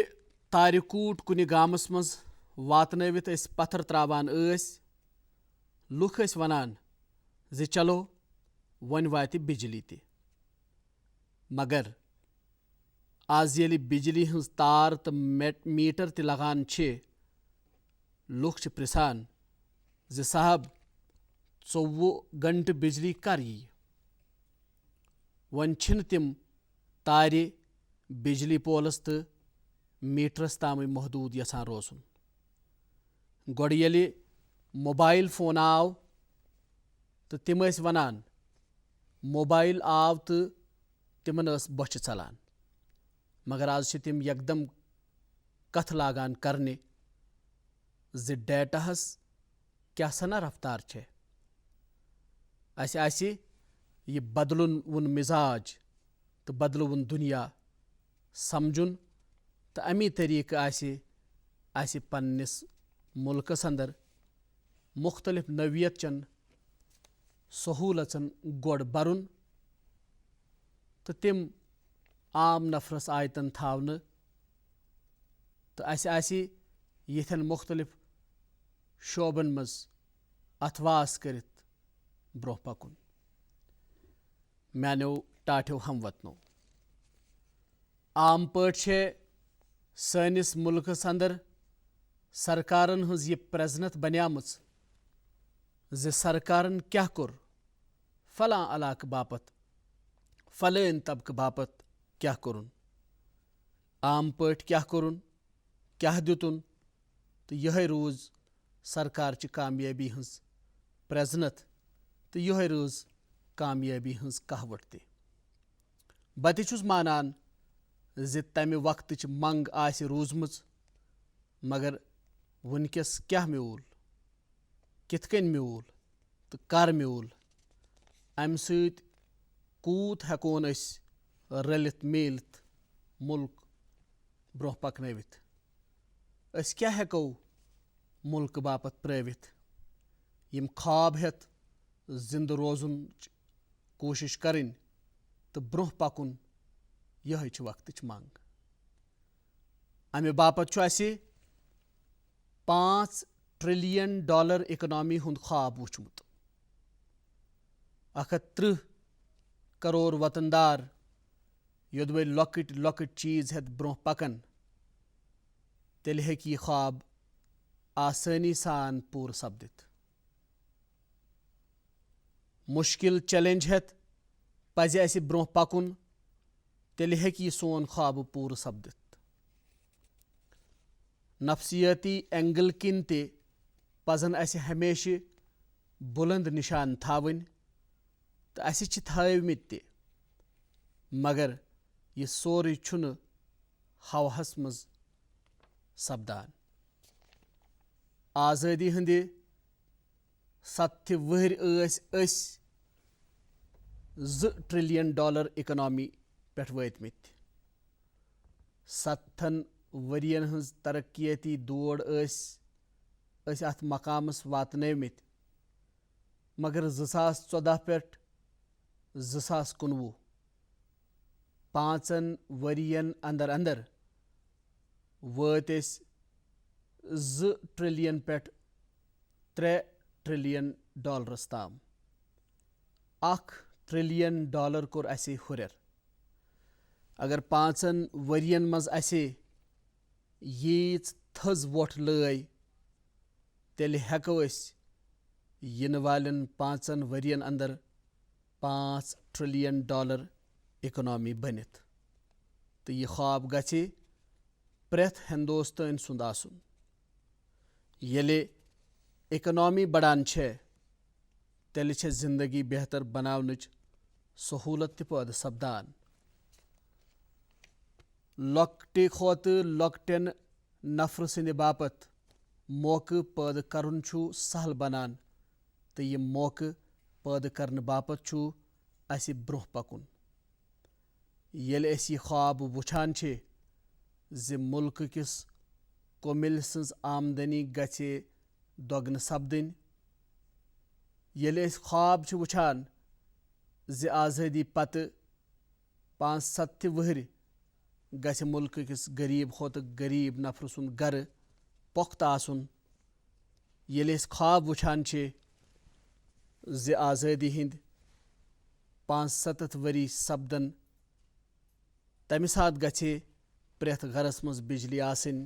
A: تارِ کوٗٹ کُنہِ گامس منٛز واتنٲوِتھ أسۍ پتھر تراوان ٲسۍ لُکھ ٲسۍ ونان زِ چلو وۄنۍ واتہِ بجلی تہِ. مگر آز ییٚلہِ بجلی ہٕنٛز تار تہٕ میٖٹر تہِ لگان چھِ لُکھ چھِ پرژھان زِ صاحب 24 گنٹہٕ بجلی کر یی. وۄنۍ چھِنہٕ تِم تارِ بجلی پولس تہٕ میٖٹرس تامٕے محدوٗد یژھان روزُن. گۄڈٕ ییٚلہِ موبایل فون آو تہٕ تِم ٲسۍ ونان موبایل آو تہٕ تِمن ٲس بۄچھِ ژلان. مگر آز چھِ تِم یکدم کتھ لاگان کرنہِ زِ ڈیٹاہس کیٛاہ سنا رفتار چھےٚ. اسہِ آسہِ یہِ بدلوُن مزاج تہٕ بدلوُن دُنیا سمجُن تہٕ امی طٔریٖقہٕ آسہِ اسہِ پننِس مُلکس انٛدر مُختٔلِف نوعیت چٮ۪ن سہوٗلژن گۄڈ برُن تہٕ تِم عام نفرس آیتن تھاونہٕ تہٕ اسہِ آسہِ یِتھٮ۪ن مُختٔلِف شوبن منٛز اتھواس کٔرِتھ برونٛہہ پکُن. میانیو ٹاٹھیو ہموطنو، عام پٲٹھۍ چھےٚ سٲنِس مُلکس انٛدر سرکارن ہٕنٛز یہِ پرٛزنتھ بنیمٕژ زِ سرکارن کیٛاہ کوٚر فلاں علاقہٕ باپتھ فلٲنۍ طبقہٕ باپتھ کیٛاہ کوٚرُن. عام پٲٹھۍ کیٛاہ کوٚرُن کیٛاہ دِتُن تہٕ یِہوٚے روٗز سرکارچہِ کامیٲبی ہٕنٛز پرٛزنتھ تہٕ یِہوٚے روٗز کامیٲبی ہٕنٛز کہاوت تہِ. بہٕ تہِ چھُس مانان زِ تمہِ وقتٕچ منٛگ آسہِ روٗزمٕژ. مگر وُنکٮ۪س کیٛاہ میوٗل کِتھ کٔنۍ میوٗل تہٕ کر میوٗل امہِ سۭتۍ کوٗت ہٮ۪کون أسۍ رٔلِتھ میٖلِتھ مُلک برونٛہہ پکنٲوِتھ. أسۍ کیٛاہ ہٮ۪کو مُلکہٕ باپتھ پرٛٲوِتھ. یِم خواب ہٮ۪تھ زِندٕ روزنٕچ کوٗشِش کرٕنۍ تہٕ برونٛہہ پکُن یِہوٚے چھِ وقتٕچ منٛگ. امہِ باپتھ چھُ اسہِ 5 $1 ट्रिलियन इकोनॉमी हुंद ख्वाब वुचमुत 130 करोड़ वतनदार योदवे लॉकेट लॉकेट चीज हेत ब्रोह पकन तेल हेक यह ख्वाब आसानी सान पूर सपदित मुश्किल चैलेंज हेत पज अस ब्रोह पकुन तेल हेक यह सोन ख्वाब पूर सपदित नफसियाती एंगल किन ते पजन अस हमेशा बुलंद निशान थावन तो अस थवित ते मगर यह सोरे छुन हवाहस मज सपदान आज़ादी हंदे 70 वहर $2 ट्रिलियन इकोनॉमी पे वतमित 70 वरियन हंज तरक्याती दौड़ अत मकामस वातनमित मगर 2014 पे 2019 5 वरियन अंदर अंदर वत $2 ट्रिलियन पे $3 ट्रिलियन ताम $1 ट्रिलियन कोर असे हुरर अगर 5 वरियन मज असे यीच थज वोट लय तेल हेको इन वालन 5 वरियन अंदर $5 ट्रिलियन इकोनॉमी बनित तो यह ख्वाब गछे प्रेथ हिंदुस्तान सुंद आसुन येले इकोनॉमी बढ़ान छे तेल छे जिंदगी बेहतर बनावनच सहूलत पैदा सपदान लॉकटे खोत लॉकटेन नफर सिंद बापत मौके पैदा करन छु सहल बनान तो यह मौके पैदा करने बापत छु अस ब्रोह पकुन येले अस यह ख्वाब वुछान छे जे मुल्क किस कोमिल सज आमदनी गछे दोगन सपदिन येले अस ख्वाब छु वुछान जे आज़ादी पत 5-7 वहर गछ मुल्क किस गरीब खोत गरीब नफर सुन घर पुख्त आसुन येले अस ख्वाब वुछान छे जे आज़ादी हिंद 5-7 वरी सपदन तमि सात गछे प्रेथ घरस मज बिजली आसिन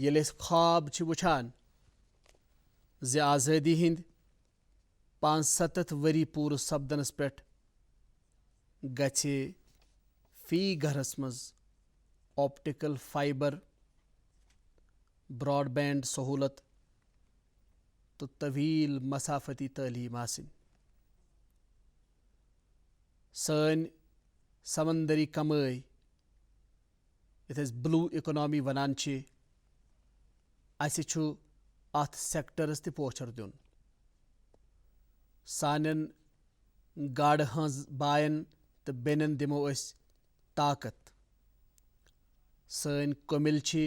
A: येले अस ख्वाब छु वुछान जे आज़ादी हिंद 5-7 वरी पूर सपदनस पे गछे फी घरस मज ऑप्टिकल फाइबर ब्रॉडबैंड सहूलत तो तवील मसाफती तालीम आसिन सन समंदरी कमाई यथ ब्लू इकोनॉमी वनान छे अस छु अथ सेक्टरस ते पोचर दिन सानन गाड़ हंज बायन तो बेनन दिमो अस ताकत सन कोमिल छी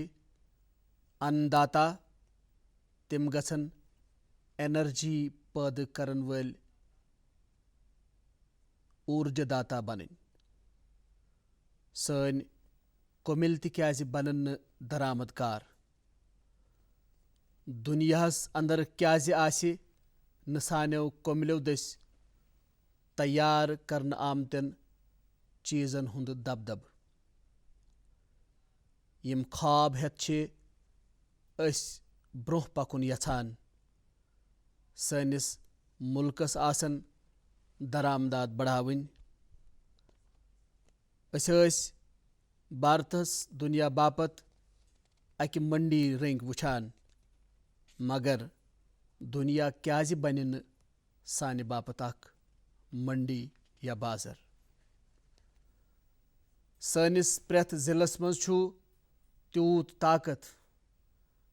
A: अन्नदाता तिम गछन एनर्जी पैदा करन वल ऊर्जादाता बन सन कोमिल तिक्याज बनन दरामदकार दुनियास अंदर क्याज आसे न सान्यो कोमिलो दस तैयार करन आमतन चीजन हुंद दबदब यम ख्वाब हेत छे अस ब्रोह पकुन यछान सनिस मुल्कस आसन दरामदाद बढ़ावन अस भारतस दुनिया बापत अकि मंडी रंग वुछान मगर दुनिया क्याज बन सानि बापत अख मंडी या बाजार सनिस प्रेथ जिलस मज छु तूत ताकत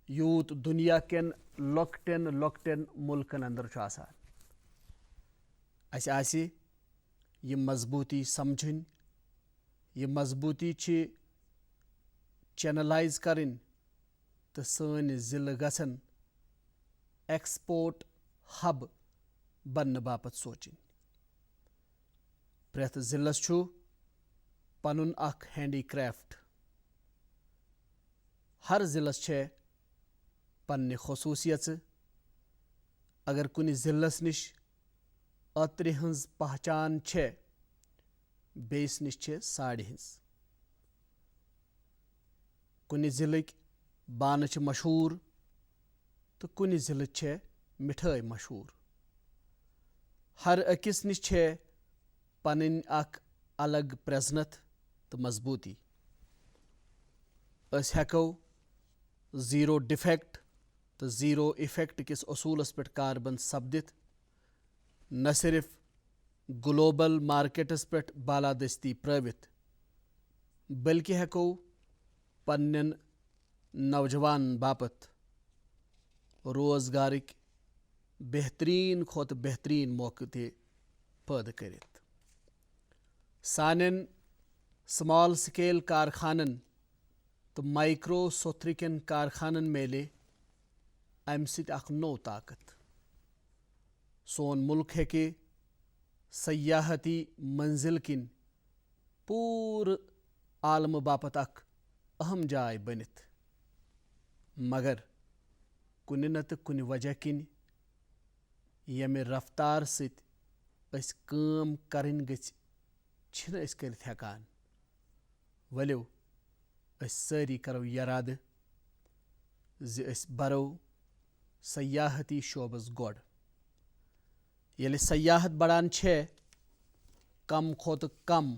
A: यूत दुनिया केन लॉकटेन लॉकटेन मुल्कन अंदर छु आसान अस ये मजबूती समझन ये मजबूती छी चैनलाइज करें तो सन जिले गसन एक्सपोर्ट हब बनने बापत सोचन प्रेथ जिलस छु पनुन अख हैंडी क्राफ्ट हर जिलस छे पन्ने खसूसियत अगर कुनि जिल्लस निश अत्र हंज पहचान छे बेस निश छे साड़ी हंज कुनि जिलक बान छ मशहूर तो कुनि जिल छे मिठाई मशहूर हर अकिस निश छे पनन अख अलग प्रजनत तो मजबूती अस हेको जीरो डिफेक्ट तो जीरो इफेक्ट किस असूलस पे कारबंद सपदित न सिर्फ ग्लोबल मार्केटस पे बालादस्ती प्रवित बल्कि हेको पन्न नौजवान बापत रोजगारिक बेहतरीन खोत बेहतरीन मौके ते पैदा करित सानन स्मॉल स्केल कारखानन तो माइक्रो सोथ्रिकन कारखानन मेले अमि सत अख नौ ताकत सोन मुल्क हेके सयाहती मंजिल किन पूर आलम बापत अख अहम जाय बनित मगर कुनि न तो कुनि वजह किन यमे रफ्तार सत अस काम करन गछ छिन अस करित हेकान वल्यो अस सारी करो यराद ज अस बरो सयाहती शोबस गोड येले सयाहत बढ़ान छे कम खोत कम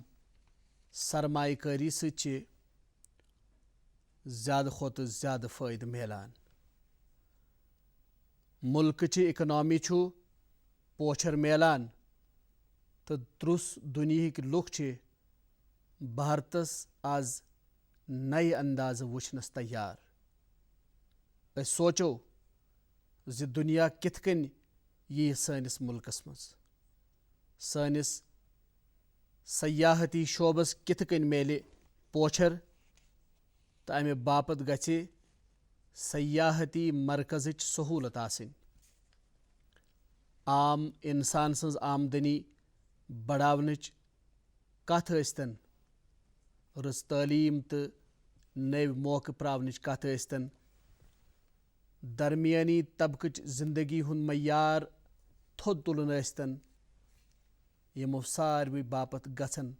A: सरमायकारी सच ज्यादा खोत ज्यादा फायद मिलान मुल्क ची इकनॉमी छु पोछर मिलान तो द्रुस दुनिया लुख चे भारतस आज नए अंदाज वुचनस तैयार अस सोचो ज दुनिया किथ कन यी सानिस मुल्कस मज सानिस सयाहती शोबस किथ कन मेले पोछर तो अमे बापत गछे सयाहती मरकजिच सहूलत आसिन आम इंसान सज आमदनी बढ़ावनच कथ अस्तन रस तालीम तो नव मौके प्रावनच कथ अस्तन दरमियानी तबकच जिंदगी हुन मयार थोद तुलन अस्तन यमो सारवी बापत गछन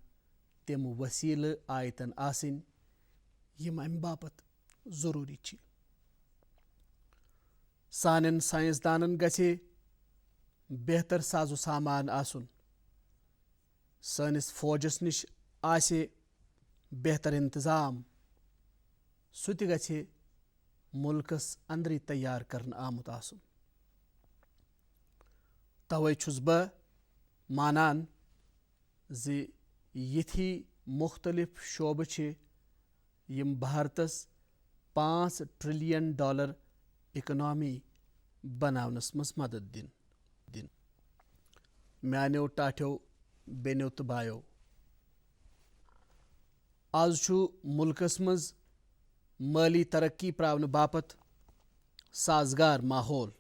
A: तम वसील आयतन आसिन यम अमि बापत जरूरी छ सानन साइंसदानन गछे बेहतर साजो सामान आसुन सानिस फौजस निश आसे बेहतर इंतजाम सुत गछे मुल्कस अंदरी तैयार करन आमुत आसुन तवै छुस बह मानान ज यथी मुख्तलिफ शोब छे यम भारतस $5 ट्रिलियन इकनॉमी बनावनस मस मदद दिन म्यानो टाठ्यो बेन्यो तो बायो आज छु मुल्कस मज माली तरक्की प्रावन बापत साजगार माहौल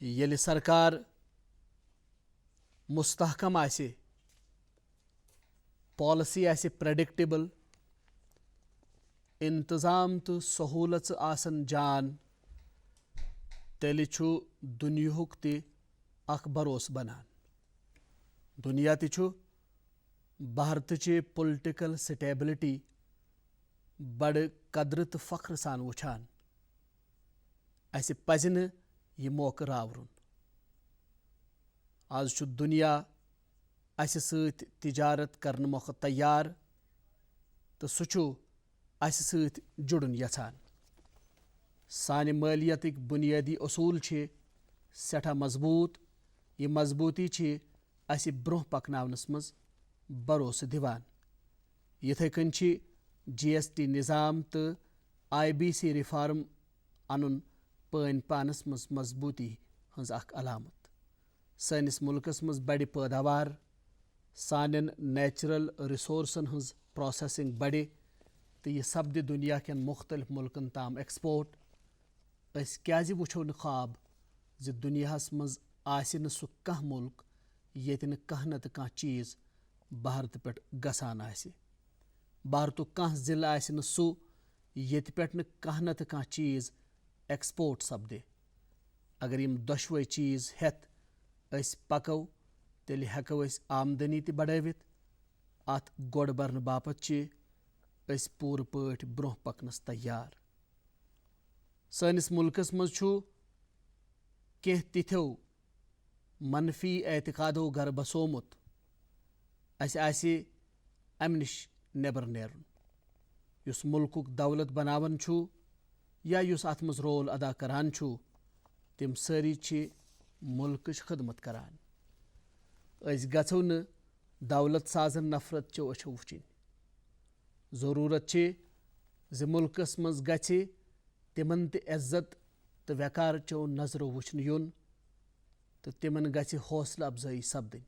A: येले सरकार मुस्तहकम आसे पॉलिसी आसे प्रेडिक्टेबल इंतजाम तो सहूलत आसन जान तेल छु दुनियाहुक ते अख भरोस बनान दुनिया ते छु भारत चे पॉलिटिकल स्टेबिलिटी बड़ कदर तो फख्र सान वुछान अस पज न यह मौका रावरुन आज छु दुनिया अस सत तिजारत करन मौका तैयार तो सु छु अस सत जुड़न यछान सानि मालियतिक बुनियादी असूल छे सेठा मजबूत ये मजबूती छे अस ब्रोह पकनावनस मज भरोस दिवान यथे कन छे GST निज़ाम तो IBC रिफार्म अन पान पानस मज मजबूती हंज अख अलामत सानिस मुल्कस मज बड़े पैदावार सानन नेचुरल रिसोर्सन हंज प्रोसेसिंग बड़े तो यह सपद दुनिया के मुख्तलिफ मुल्कन ताम एक्सपोर्ट अस क्याज वुछो न ख्वाब ज दुनियाहस मज आसि न सु कह मुल्क येत न कह न कह चीज भारत पे गसान आसि भारतुक कह जिला आसि न सु येत पे न कह न कह चीज एक्सपोर्ट सपदे। अगर यम दशवै चीज़ हेत अस पको तेल हेको अस आमदनी ते बढ़ावित। अत गोड़ बरन बापत अस पूर पठ ब्रोह पकनस तैयार। सनिस मुल्कस मज छु केह तिथ्यो मनफी एतकादो घर बसोमुत। अस आसे अमि निश नेबर नेरुन। युस मुल्कुक दौलत बनावन छु या युस अत मज रोल अदा करान छु, तिम सारी छि मुल्कच खदमत करान। अस गछो न दौलत साजन नफरत चो अच्छो वुचिन। जरूरत छि ज मुल्कस मज गछि तिमन ते इज्जत तो वकार चो नजरो वुचन युन तो तिमन गछि हौसला अफजाई सपदन।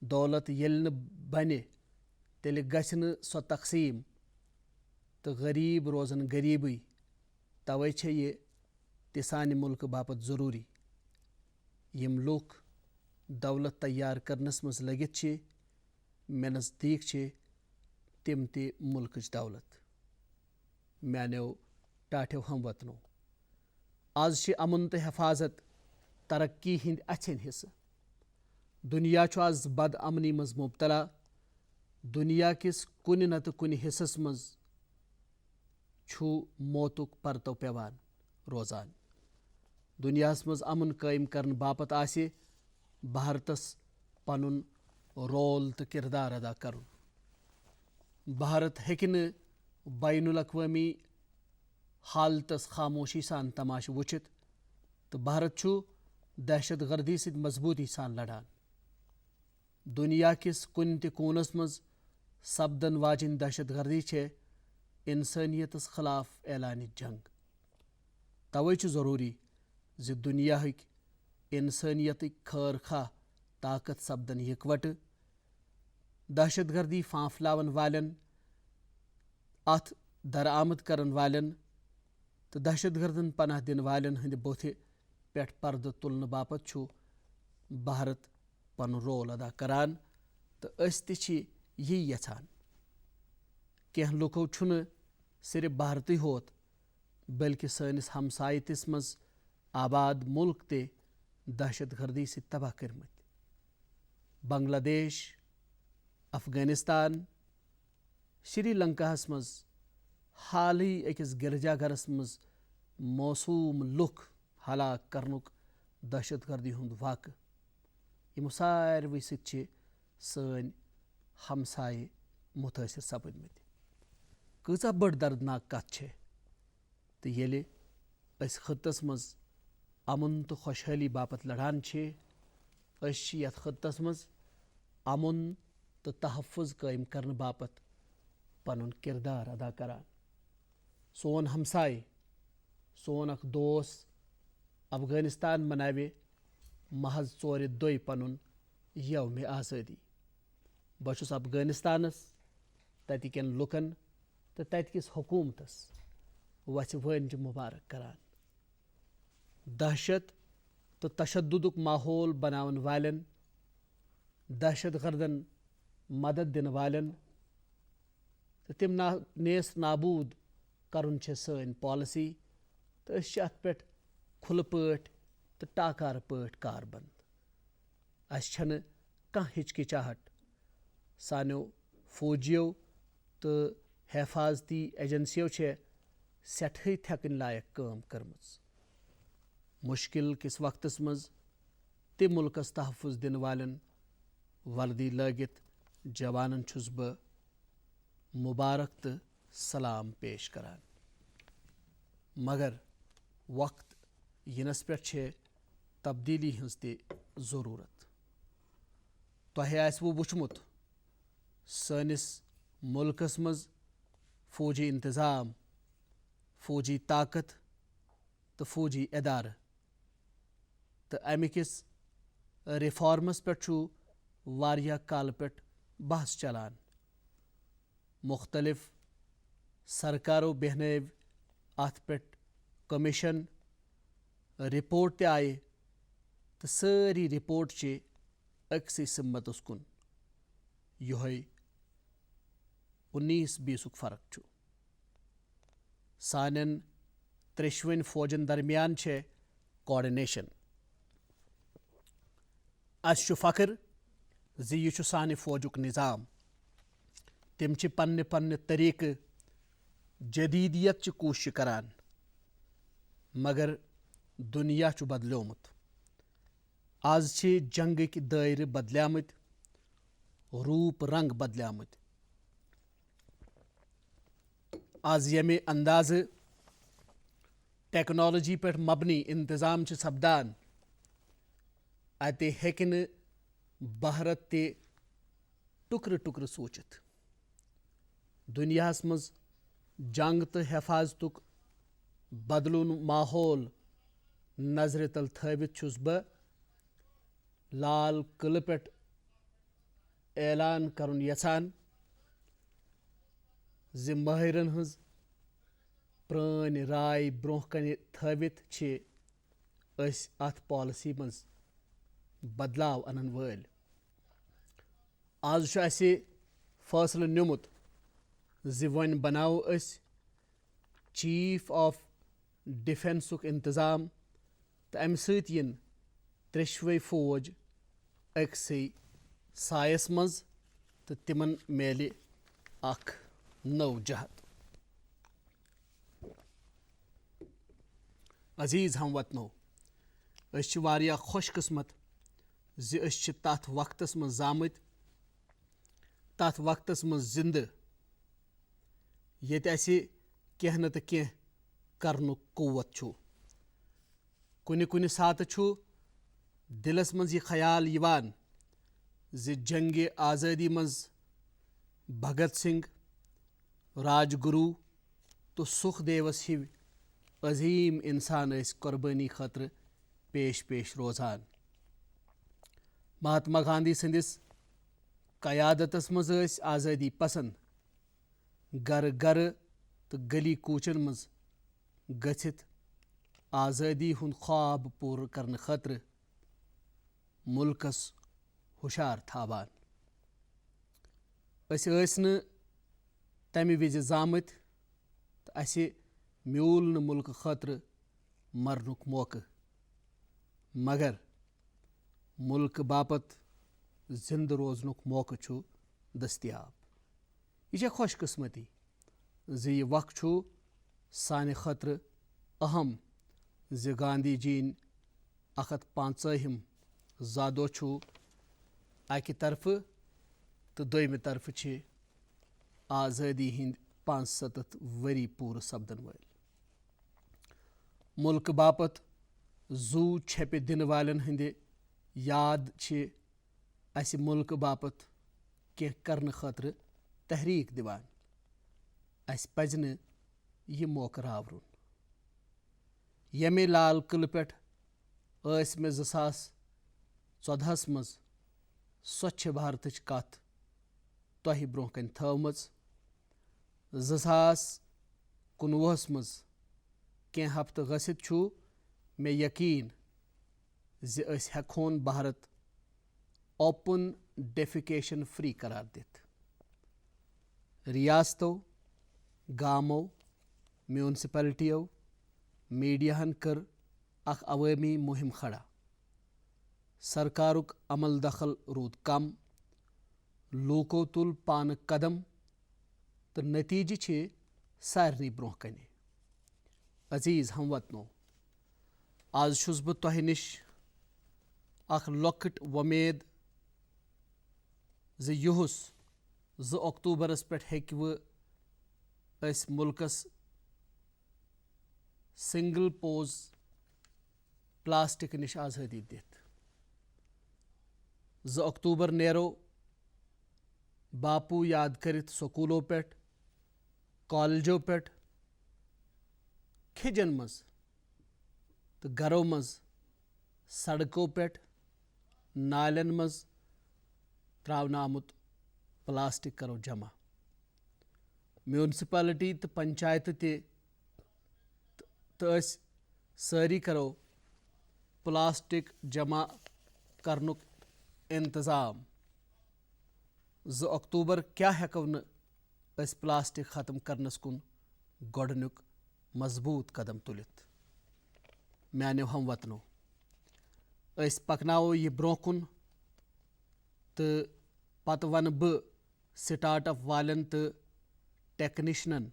A: दौलत येल न बने तेल गछि न सो तकसीम तो गरीब रोजन गरीबी। तवै छे ये ते सानि मुल्क बापत जरूरी। यम लूख दौलत तैयार करनस मज लगित छे, मे नजदीक छे तिम ते मुल्कच दौलत। म्यानो टाठ्यो हमवतनो आज छे अमन तो हिफाजत तरक्की हिंद अच्छन हिस्स। दुनिया छु आज बद अमनी मज मुबतला। दुनिया किस कुन न तो कुन हिस्सस मज छु मौतुक परतो पेवान रोजान। दुनियास मज अमन कायम करन बापत आसे भारतस पनुन रोल तो किरदार अदा करुन। भारत हेकि न बैनुल अक़वामी हालतस खामोशी सान तमाश वुचित तो भारत छु दहशत गर्दी से मजबूती सान लड़ान। दुनिया किस कुन ते कोनस मज सपदन वाजिन दहशत गर्दी छे इंसानियतस खिलाफ ऐलान जंग। तवै छु जरूरी ज दुनिया इंसानियत खैर खा ताकत सपदन यकवट। दहशत गर्दी फांफलावन वालन, अथ दरामद करन वालन तो दहशत गर्दन पनाह दिन वालन हंद बोथे पेट पर्द तुलन बापत छु भारत पन रोल अदा करान तो अस ते छी यही यछान। केह लुको छुन सिर्फ भारत होत बल्कि सनिस हमसाय तिस मज आबाद मुल्क ते दहशत गर्दी से तबाह करमत। बांग्लादेश, अफगानिस्तान, श्रीलंका मज हाल ही अकिस गिरजाघरस मज मौसूम लुक हलाक करनुक दहशत गर्दी हुंद वाक़। यमो सारवे सि सन हमसाय मुतासिर सपदमत। कचा बड़ दर्दनाक कथ छे तो येले अस खत्तस मज अमन तो खुशहाली बापत लड़ान छे अस छी यथ खत्तस मज अमन तो तहफ़ुज़ कायम करन बापत पनुन किरदार अदा करान। सोन हमसाय सोन अख दोस अफगानिस्तान मनावे महज 4 पनुन यौम आज़ादी। बचुस अफगानिस्तानस ततिकन लुकन तो ततकिस हुकूमतस वच वंज मुबारक करान। दहशत तो तशद्दुदुक माहौल बनावन वालन, दहशत गर्दन मदद दिन वालन तो तिम नेस नाबूद करुन छे सन पॉलिसी तो अस अत पे खुल पट तो टाकार पट कारबंद। अस छन कह हिचकिचाहट। सानो फौजियों तो हिफाजती एजेंसियों छे सठे थकन लायक काम करमज। मुश्किल किस वक्तस मज ते मुल्कस तहफ़ुज़ दिन वालन वर्दी लगित जवानन छुस ब मुबारक तो सलाम पेश करान। मगर वक्त यिनस पे छे तब्दीली हंस ते जरूरत। तोहे आसवो वुचमुत सनिस मुल्कस मज फौजी इंतजाम, फौजी ताकत तो फौजी इदार तो अमिकिस रिफॉर्मस पे छु वारिया काल पे बहस चलान। मुख्तलिफ सरकारों बेहनव अत पे कमीशन रिपोर्ट ते आए तो सारी रिपोर्ट चे अक्सी सिम्मत कुन योहै 19-20 फर्क छु। सानन त्रेशवनी फौजन दरमियान कोऑर्डिनेशन। अस फख्र ज़ यह सानि फौजुक निज़ाम। तिम पन्ने पन्ने तरीक़ जदीदियत कोशिश करान, मगर दुनिया बदलोमुत। आज जंगक दायरे बदलियामत, रूप रंग बदलियामत। आज यमे अंदाज टेक्नोलॉजी पे मबनी इंतजाम सपदान, अत हेक न भारत ते टुकर टुकर सोचित। दुनियास मज जंग तो हिफाजतुक बदलुन माहौल नजर तल थवित छुस बह लाल किले पे ऐलान करुन यछान ज़ माहिरन हज प्रान राय ब्रोह कन थवित अत पॉलिसी मज बदलाव अनन वल। आज असे फैसले निमुत ज़ वन बनाओ अस चीफ ऑफ डिफेंसुक इंतजाम, तो अमि सत यिन त्रेशवे फौज अकसै सायस मज, तो तिमन मेले अख नौ जहत। अजीज हम वतनो, अस वारिया खुशकिस्मत ज़ अस तथ वक्तस मज जामत, तथ वक्तस मज जिंद, येत असे कह न तो कह करनुक कुव्वत छु। कुनि कुनि सात छु दिलस मज यह ख्याल यिवान ज़ जंगे आज़ादी मज भगत सिंह, राजगुरु तो सुखदेवस हिव अजीम इंसान कुर्बानी खतर पेश पेश रोजान। महात्मा गांधी संदिस कयादतस मज आज़ादी पसंद गर गर तो गली कूचन मज गथित आज़ादी हुंद ख्वाब पूर करने खतर मुल्कस हुशार थावान। अस न तमि विज जामत तो असे म्यूल न मुल्क खतर मरनुक मौका, मगर मुल्क बापत जिंद रोजनुक मौका छु दस्तियाब। यह खुशकिस्मती ज़ यह वक्त छु साने खतर अहम ज़ गांधी जीन 150 जादो छु अकि तरफ तो दोयमि तरफ आज़ादी हिंद 75 वरी पूर सपदन वल। मुल्क बापत जू छपे दिन वालन हंदे याद अस मुल्क बापत कह करने खतर तहरीक दिवान। अस पज न यह मौका रावरुन। यमे लाल किले पे मे 2014 मज स्वच्छ भारत कथ तोह ब्रोह कन थवमच। 2019 मज कह हफ्त गसित छु मे यकीन ज़ अस हेकोन भारत ओपन डेफिकेशन फ्री करार दित। रियासतों, गामो, म्यूनसिपैलिटियों, मीडियाहन कर अख अवामी मुहिम खड़ा। सरकारुक अमल दखल रूद कम, लूको तुल पान कदम, तो नतीजे सारनी ब्रोह कने। अजीज हम वतनो, आज छुस बह तोह निश अख लॉकट वमेद ज़ युहुस 2 अक्टूबरस पे हेकव अस मुल्कस सिंगल पोज प्लास्टिक निश आज़ादी दित। 2 अक्टूबर नेरो बापू याद करित स्कूलों पे, कॉलेजों पे, खिजन मज तो घरों मज, सड़कों पे, नालन मज त्रावन आमुत प्लास्टिक करो जमा। म्यूनसिपैलिटी तो पंचायत तो सारी करो प्लास्टिक जमा करनुक इंतजाम। 2 अक्टूबर क्या हेको न प्लास्टिक खत्म करनस कुन गोडनुक मजबूत कदम तुलित। म्यानेओ हमवतनो अस पकनावो यह ब्रोह कुन तो पत वन बह स्टार्टअप वालन तो टेक्नीशियनन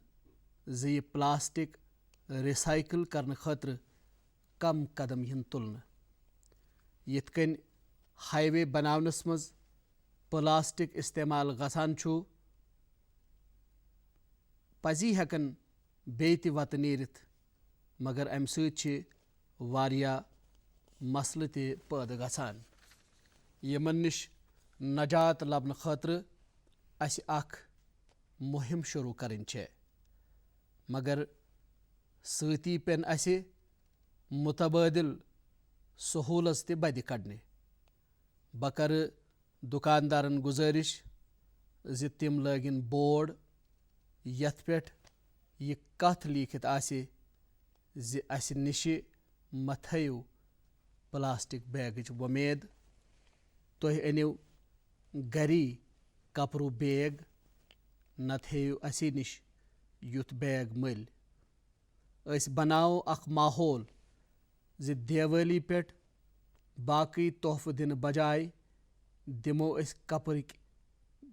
A: जे यह प्लास्टिक रिसाइकिल करने खतर कम कदम यिन तुलने। यिथ कन हाईवे बनावनस मज प्लास्टिक इस्तेमाल गसान छु, पजी हेकन बे ति वत नीरिथ, मगर अमि सۭतۍ वारिया मसले ते पैदा गसान। यमन निश नजात लबन खतर अस अख मुहिम शुरू करनी छे, मगर सती पेन असे मुतबादिल सहूलत ते बदि कड़ने। बह कर दुकानदारन गुजारिश ज तिम लगिन बोर्ड यथ पे यह कथ लिखित आसे ज अस निश म थयु प्लास्टिक बैगच वमेद, तुह अनिव गरी कपरू बैग, न थेयु असी निश युथ बैग मल। अस बनाओ अख माहौल ज दिवाली पे बाकी तोहफे दिन बजाय दिमो अस कपरक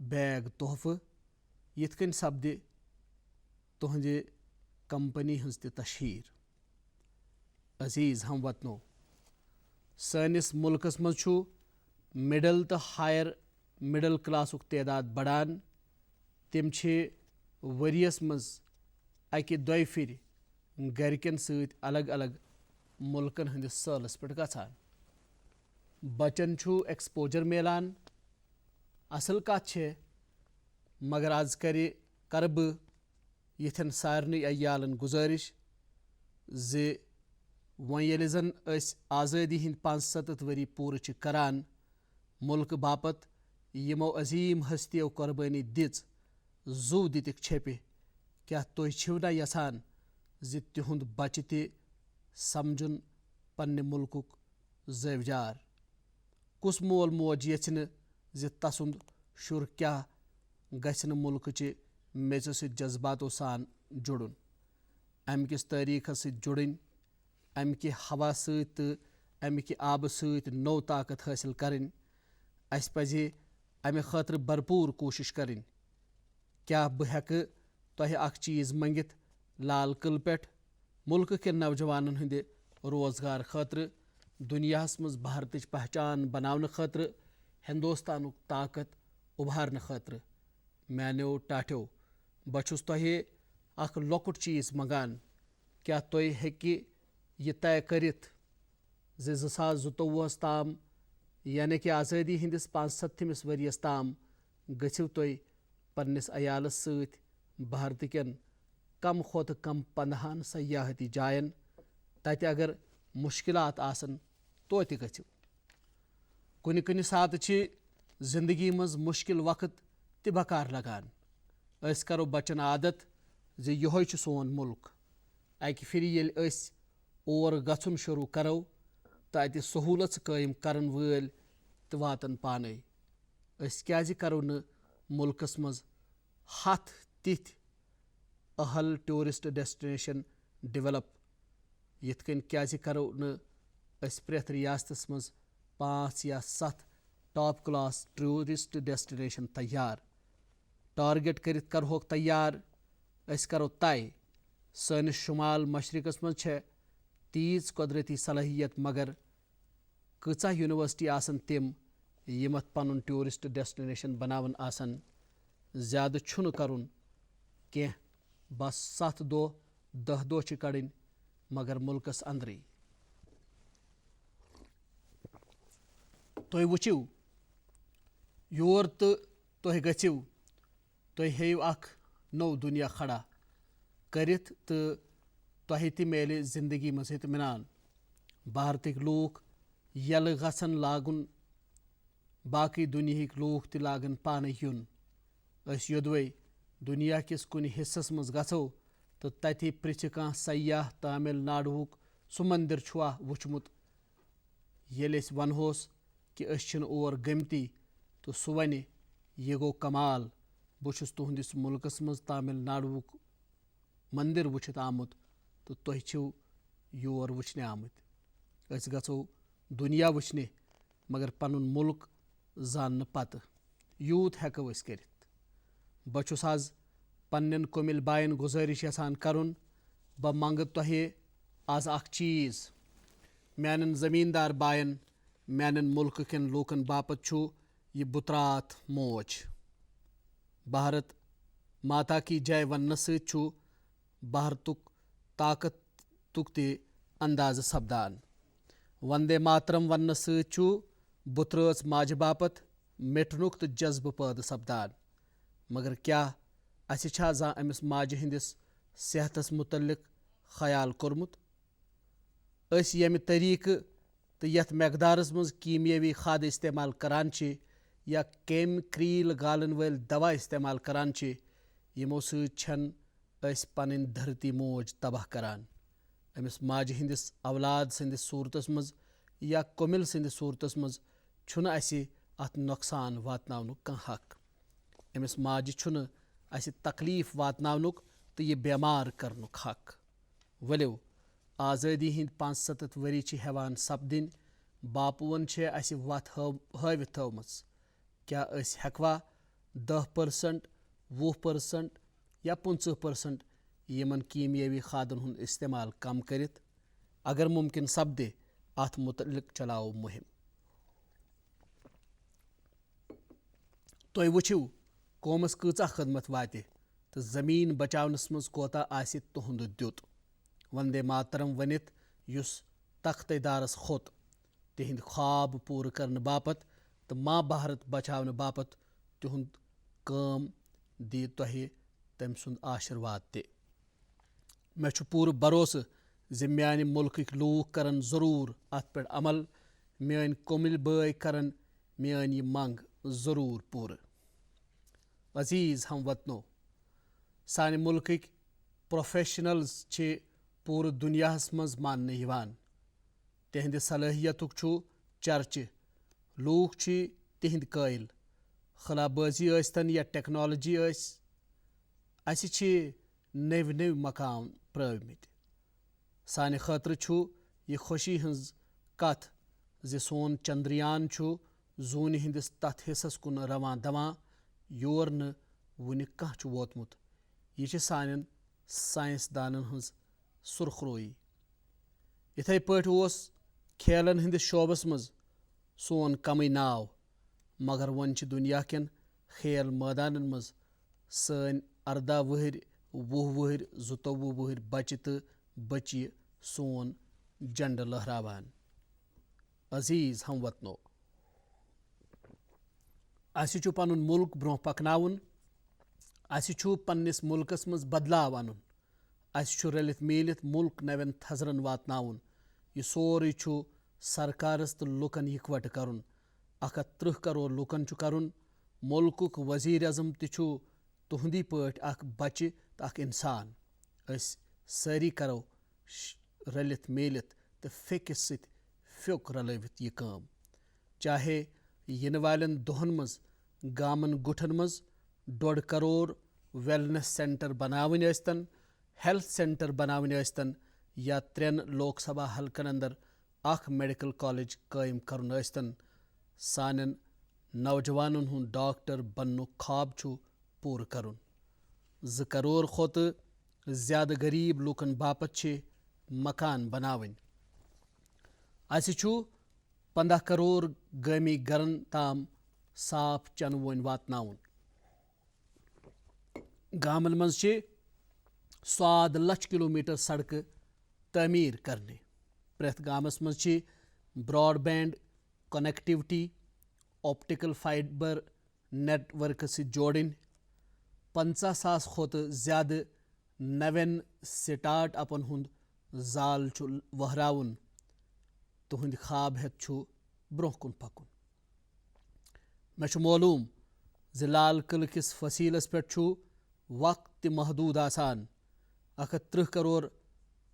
A: बैग तोहफे। यिथ कन सपदि तुहंदि कंपनी हंस ते तशहीर। अजीज हमवतनो सनिस मुल्कस मज छु मिडल तो हायर मिडल क्लासुक तादाद बढ़ान। तिम छे वरियस मज अकि दोय फिर गरकन सۭतۍ अलग अलग मुल्कन हंदिस सैलस पे गसान। बचन छु एक्सपोजर मिलान, असल कथ छे, मगर आज कर बह यिथन सारनी अयालन गुजारिश जे वन येले जन अस आज़ादी हिंद 75 वरी पूरे च करान मुल्क बापत यमो अजीम हस्तियों कुर्बानी दिज जू दितिक छेपे, क्या तुह छिव ना यसान ज तिहुंद बच्चे ते समझुन पन्ने मुल्कुक ज़ेवजार। कुस मोल मोज यछन ज तसुंद शुर क्या गछन मुल्क च मेज सۭतۍ जज्बातों सान जुड़ुन, अमकिस तारीख सۭतۍ जुड़न, अमि हवा सۭतۍ अमि आब सۭतۍ नौ ताकत हासिल करन। अस पजे अमि खतर भरपूर कोशिश करन। क्या बह हेक तुह अख चीज मंगित लाल किले पे मुल्क के नौजवानन हंदे रोजगार खतर दुनियाहस मज भारतच पहचान बनाने खतर हिंदुस्तानुक ताकत उभारने खतर। म्यानेओ टाठ्यो बह छुस तुह अख लॉकुट चीज मंगान, क्या तुह हेकि यह तय करित ज 2022 ताम यानी कि आज़ादी हिंदिस 75 वरियस ताम गछिव तुह पन्निस अयालस सۭतۍ भारत केन कम खोत कम 15 सयाहती जायन। तत अगर मुश्किलात आसन तो त गछिव। कुन सात जिंदगी मज मुश्किल वक्त त बकार लगान। अस करो बचन आदत ज योहै छु सोन मुल्क। अकि फिर येल अस और गछुन शुरू करो तो अत सहूलत कायम करन वल त वातन पाने। अस क्याज करो न मुल्कस मज 100 तिथ अहल टूरिस्ट डेस्टिनेशन डेवलप। यिथ कन क्याज करो न अस प्रेथ रियासतस मज 5 या 7 टॉप क्लास टूरिस्ट डेस्टिनेशन तैयार। टारगेट करित करहोक तैयार। अस करो तय सनिस शुमाल मशरकस मज छे तीज कुदरती सलाहियत, मगर कचा यूनिवर्सिटी आसन तिम यमत पनुन टूरिस्ट डेस्टिनेशन बनावन आसन। ज्यादा छुन करुन के बस 7 दो 10 दो च कड़न, मगर मुल्कस अंदरी। तुह वुचिव योर तो तुह गछिव, तुह हेयु अख नौ दुनिया खड़ा करित तो तुह त मेले जिंदगी मज इत्मीनान। भारतिक लूख यल गसन लागुन, बाकी दुनियाक लूख त लागन पाने युन। अस योदवे दुनिया किस कुन हिस्सस मज गछो तो तति पृछ कह सयाह तमिलनाडुक सु मंदिर छुआ वुचमुत। येल अस वनहोस कि अस छिन और गमती तो सु वन यह गो कमाल, बह छुस तुहंदिस मुल्कस मज तमिलनाडुक मंदिर वुचित आमुत तो तुह छो योर वुचने आमत अस गो दुनिया वुचने मगर पनुन मुल्क जान पत यूत हेको अस करित बचुस आज पन्नन कुमिल बायन गुजारिश यसान करुन ब मंग तुहे आज अख चीज म्यानन जमींदार बायन म्यानन मुल्क कन लूकन बापत छु यह बुतरात मोज भारत माता की जय वन सु भारतुक ताकतुक ते अंदाज सपदान वंदे मातरम वन सु बुतरस माज बापत मिटनुक तो जज्ब पैद सपदान मगर क्या असा जा अमिस माज हिंदिस सेहतस मुतलिक ख्याल कोरमुत यमि तरीक तो यथ मकदारस मज कीमियावी खाद इस्तेमाल करान या केम क्रील गालन वल दवा इस्तेमाल करान यमो सन् पन धरती मोज तबाह करान अमिस माज हिंदिस औलाद संदिस सूरतस मज या कुमिल संदिस सूरतस मज छुन असे अत नुकसान वातनावनुक कह हक अमिस माज छुन असे तकलीफ वातनावनुक तो यह बेमार करनुक हक वलियो आज़ादी हिंद 75 वरी हेवान सपदिन बापुवन असे वत हवित थवमच क्या अस हेकवा 10% 20% या 50% यमन कीमियावी खादन हुंद इस्तेमाल कम करित अगर मुमकिन सपदे अत मुतलिक चलाओ मुहिम तुह वुछिव कौमस कूचा खदमत वाते तो जमीन बचावनस मज कोता आसि तुहुंद द्युत वंदे मातरम वनित युस तख्तेदारस खोत तिहिंद ख्वाब पूर करने बापत तो माँ भारत बचावन बापत तिहुंद काम दी तुहे तम सुंद आशीर्वाद ते मे छु पूर भरोस जि म्यान मुल्क लूक करन जरूर अत पे अमल मेन कुमिल बय करन मेन यह मंग जरूर पूर अजीज हम वतनो साने मुल्क प्रोफेशनल्स छे पूरे दुनियाहस मज मानने यवान तिहंद सलाहियतुक छु चर्चे लूक छी तिहंद कायल खलाबाजी अस्तन या टेक्नोलॉजी अस नव नव मकाम प्रमित साने खतर छु यह खुशी हज कथ जे सोन चंद्रयान छु जून हिंदिस तथ हिस्सस कुन रवां दवां योर न वुनि कह छु वोतमुत यह सानन साइंसदानन हज सुरखरोई इथे पठ ओस खेलन हिंदिस शोबस मज सोन कमई नाव मगर वन दुनिया कन खेल मैदानन मज सन 18 वहर 20 वहर 22 वहर बच्चे तो बच्ची सोन झंड लहरावान अजीज हम वतनो अस पनुन मुल्क ब्रोह पकनाउन अस पन्निस मुल्कस मज बदलाव अनुन अस रलित मिलित मुल्क नवन थजरन वातनाउन यह सोरे सरकारस तो लुकन इकवट करुन 130 करोड़ लुकन करुन मुल्कुक वजीर अजम तु तुहंदी पट अख बच्चे तो अख इंसान अस सारी करो रलित मिलित तो फिकिस सत फ्योक रलवित यह काम चाहे इन वालन दोहन मज गामन गुठन मज 1.5 करोड़ वेलनेस सेंटर बनावन अस्तन हेल्थ सेंटर बनावन अस्तन या 3 लोकसभा हलकन अंदर अख मेडिकल कॉलेज कायम करन अस्तन सानन नौजवानन हुन डॉक्टर बननुक ख्वाब छु पूर करुन 2 करोड़ खोत ज्यादा गरीब लूकन बापत छे मकान बनावन अस 15 करोड़ गामी गरन ताम साफ चन वन वातनाउन गामन मज 100 लाख किलोमीटर सड़क तमीर करने प्रेथ गामस मज broadband connectivity optical fibre network से जोड़न 50,000 खोत ज्यादा नवन स्टार्ट अपन हुंद जाल वहराउन तुहंद ख्वाब हेत ब्रोह कुन पकुन मे मालूम ज लाल किल किस फसीलस पे वक्त महदूद आसान 130 करोड़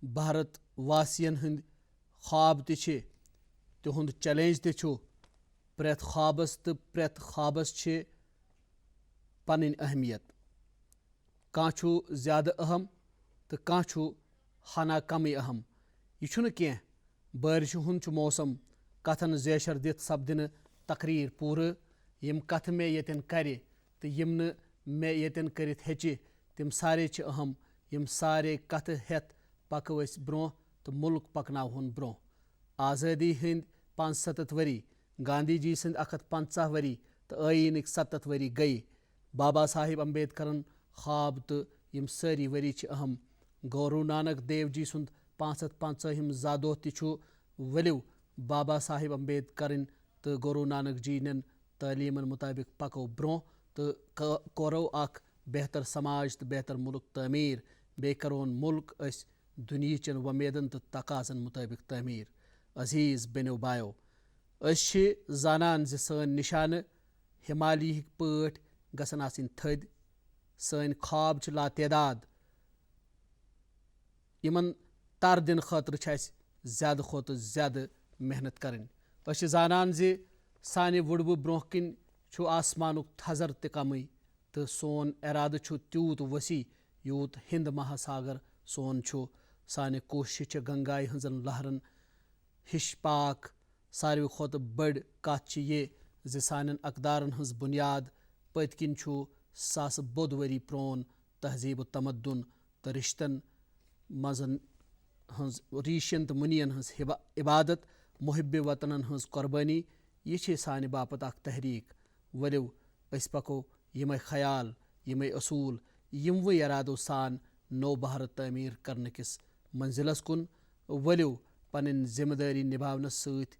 A: भारत वासियन हंद ख्वाब तिहुंद चैलेंज प्रेथ ख्वाबस तो प्रेथ ख्वाबस पन अहमियत कह ज्यादा अहम तो कह हना कमٕے अहम। यह छुनہٕ कینٛہہ बारिश हुंद छु मौसम कथन जेशर दित्त सपदिनہٕ तकरीर पूरٕ यम कथ मे येतन करِ तہٕ यम नہٕ मे येतन करिتھ हेچہِ تِم سارے چھِ अहम یِم سارے کتھٕ ہٮ۪تھ پکو أسۍ برونٛہہ تہٕ مُلک پکناوہون برونٛہہ۔ آزٲدی ہٕنٛدۍ 75 ؤری، گاندھی جی سٕنٛدۍ 150 ؤری تہٕ ٲییٖنٕکۍ 70 ؤری گٔیہِ۔ بابا صاحب امبیدکرن خواب تہٕ یِم سٲری ؤری چھِ اہم۔ گورو نانک دیو جی سُنٛد 550ہِم زادوہ تہِ چھُ۔ ؤلِو بابا صاحب امبیدکرٕنۍ تہٕ گورو نانک جی نٮ۪ن تعلیٖمن مُطٲبق پکو برونٛہہ تہٕ کرو اکھ بہتر سماج تہٕ بہتر مُلک تعمیٖر۔ بیٚیہِ کرون مُلک أسۍ دُنہیٖچٮ۪ن وۄمیدن تہٕ تقاضن مُطٲبق تعمیٖر۔ عزیٖز بیٚنیو بایو، أسۍ چھِ زانان زِ سٲنۍ نِشانہٕ ہمالیہٕکۍ پٲٹھۍ گژھن آسٕنۍ تھٔدۍ۔ سٲنۍ خواب چھِ لاتعداد۔ یِمن تر دِنہٕ خٲطرٕ چھِ اَسہِ زیادٕ کھۄتہٕ زیادٕ محنت کرٕنۍ۔ أسۍ چھِ زانان زِ سانہِ وُڈوٕ برونٛہہ کِنۍ چھُ آسمانُک تھزر تہِ کمٕے تہٕ سون ارادٕ چھُ تیوٗت ؤسیع یوٗت ہِنٛد مہاساگر سون چھُ۔ سانہِ کوٗششہِ چھِ گنگایہِ ہٕنٛزن لہرن ہِش پاک۔ ساروی کھۄتہٕ بٔڑ کتھ چھِ یہِ زِ سانٮ۪ن اقدارن ہٕنٛز بُنیاد پٔتۍ کِنۍ چھُ ساسہٕ بوٚد ؤری پرون تہذیٖب تمدُن تہٕ رِشتن منٛز ہٕنٛز ریٖشین تہٕ مُنین ہٕنٛز عبادت، محبِ وطنن ہٕنٛز قۄربٲنی۔ یہِ چھِ سانہِ باپتھ اکھ تحریٖک۔ ؤلِو أسۍ پکو یِمے خیال، یِمے اصوٗل، یِموٕے ارادو سان نوٚو بھارت تعمیٖر کرنہٕ کِس منزِلس کُن۔ ؤلِو پنٕنۍ ذمہٕ دٲری نِباونس سۭتۍ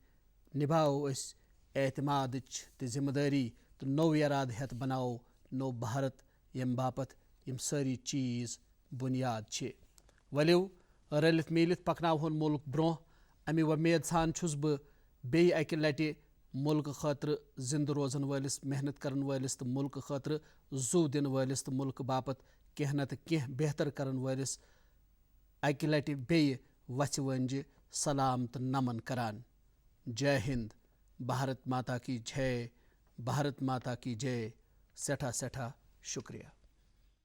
A: نِباوو أسۍ اعتمادٕچ تہِ ذمہٕ دٲری تہٕ نوٚو ارادٕ ہٮ۪تھ بناوو نوٚو بھارت ییٚمہِ باپتھ یِم سٲری چیٖز بُنیاد چھِ۔ ؤلِو رٔلِتھ میٖلِتھ پکناوہون مُلک برونٛہہ۔ امہِ وۄمید سان چھُس بہٕ بیٚیہِ اکہِ لٹہِ مُلکہٕ خٲطرٕ زِندٕ روزن وٲلِس، محنت کرن وٲلِس تہٕ مُلکہٕ خٲطرٕ زُو دِنہٕ وٲلِس تہٕ مُلکہٕ باپتھ کینٛہہ نتہٕ کینٛہہ بہتر کرن وٲلِس اکہِ لٹہِ بیٚیہِ وژھِ وٲنجہِ سلام تہٕ نمن کران۔ جے ہِند، بھارت ماتا کی جے، بھارت ماتا کی جے۔ سٮ۪ٹھاہ سٮ۪ٹھاہ شُکریہ۔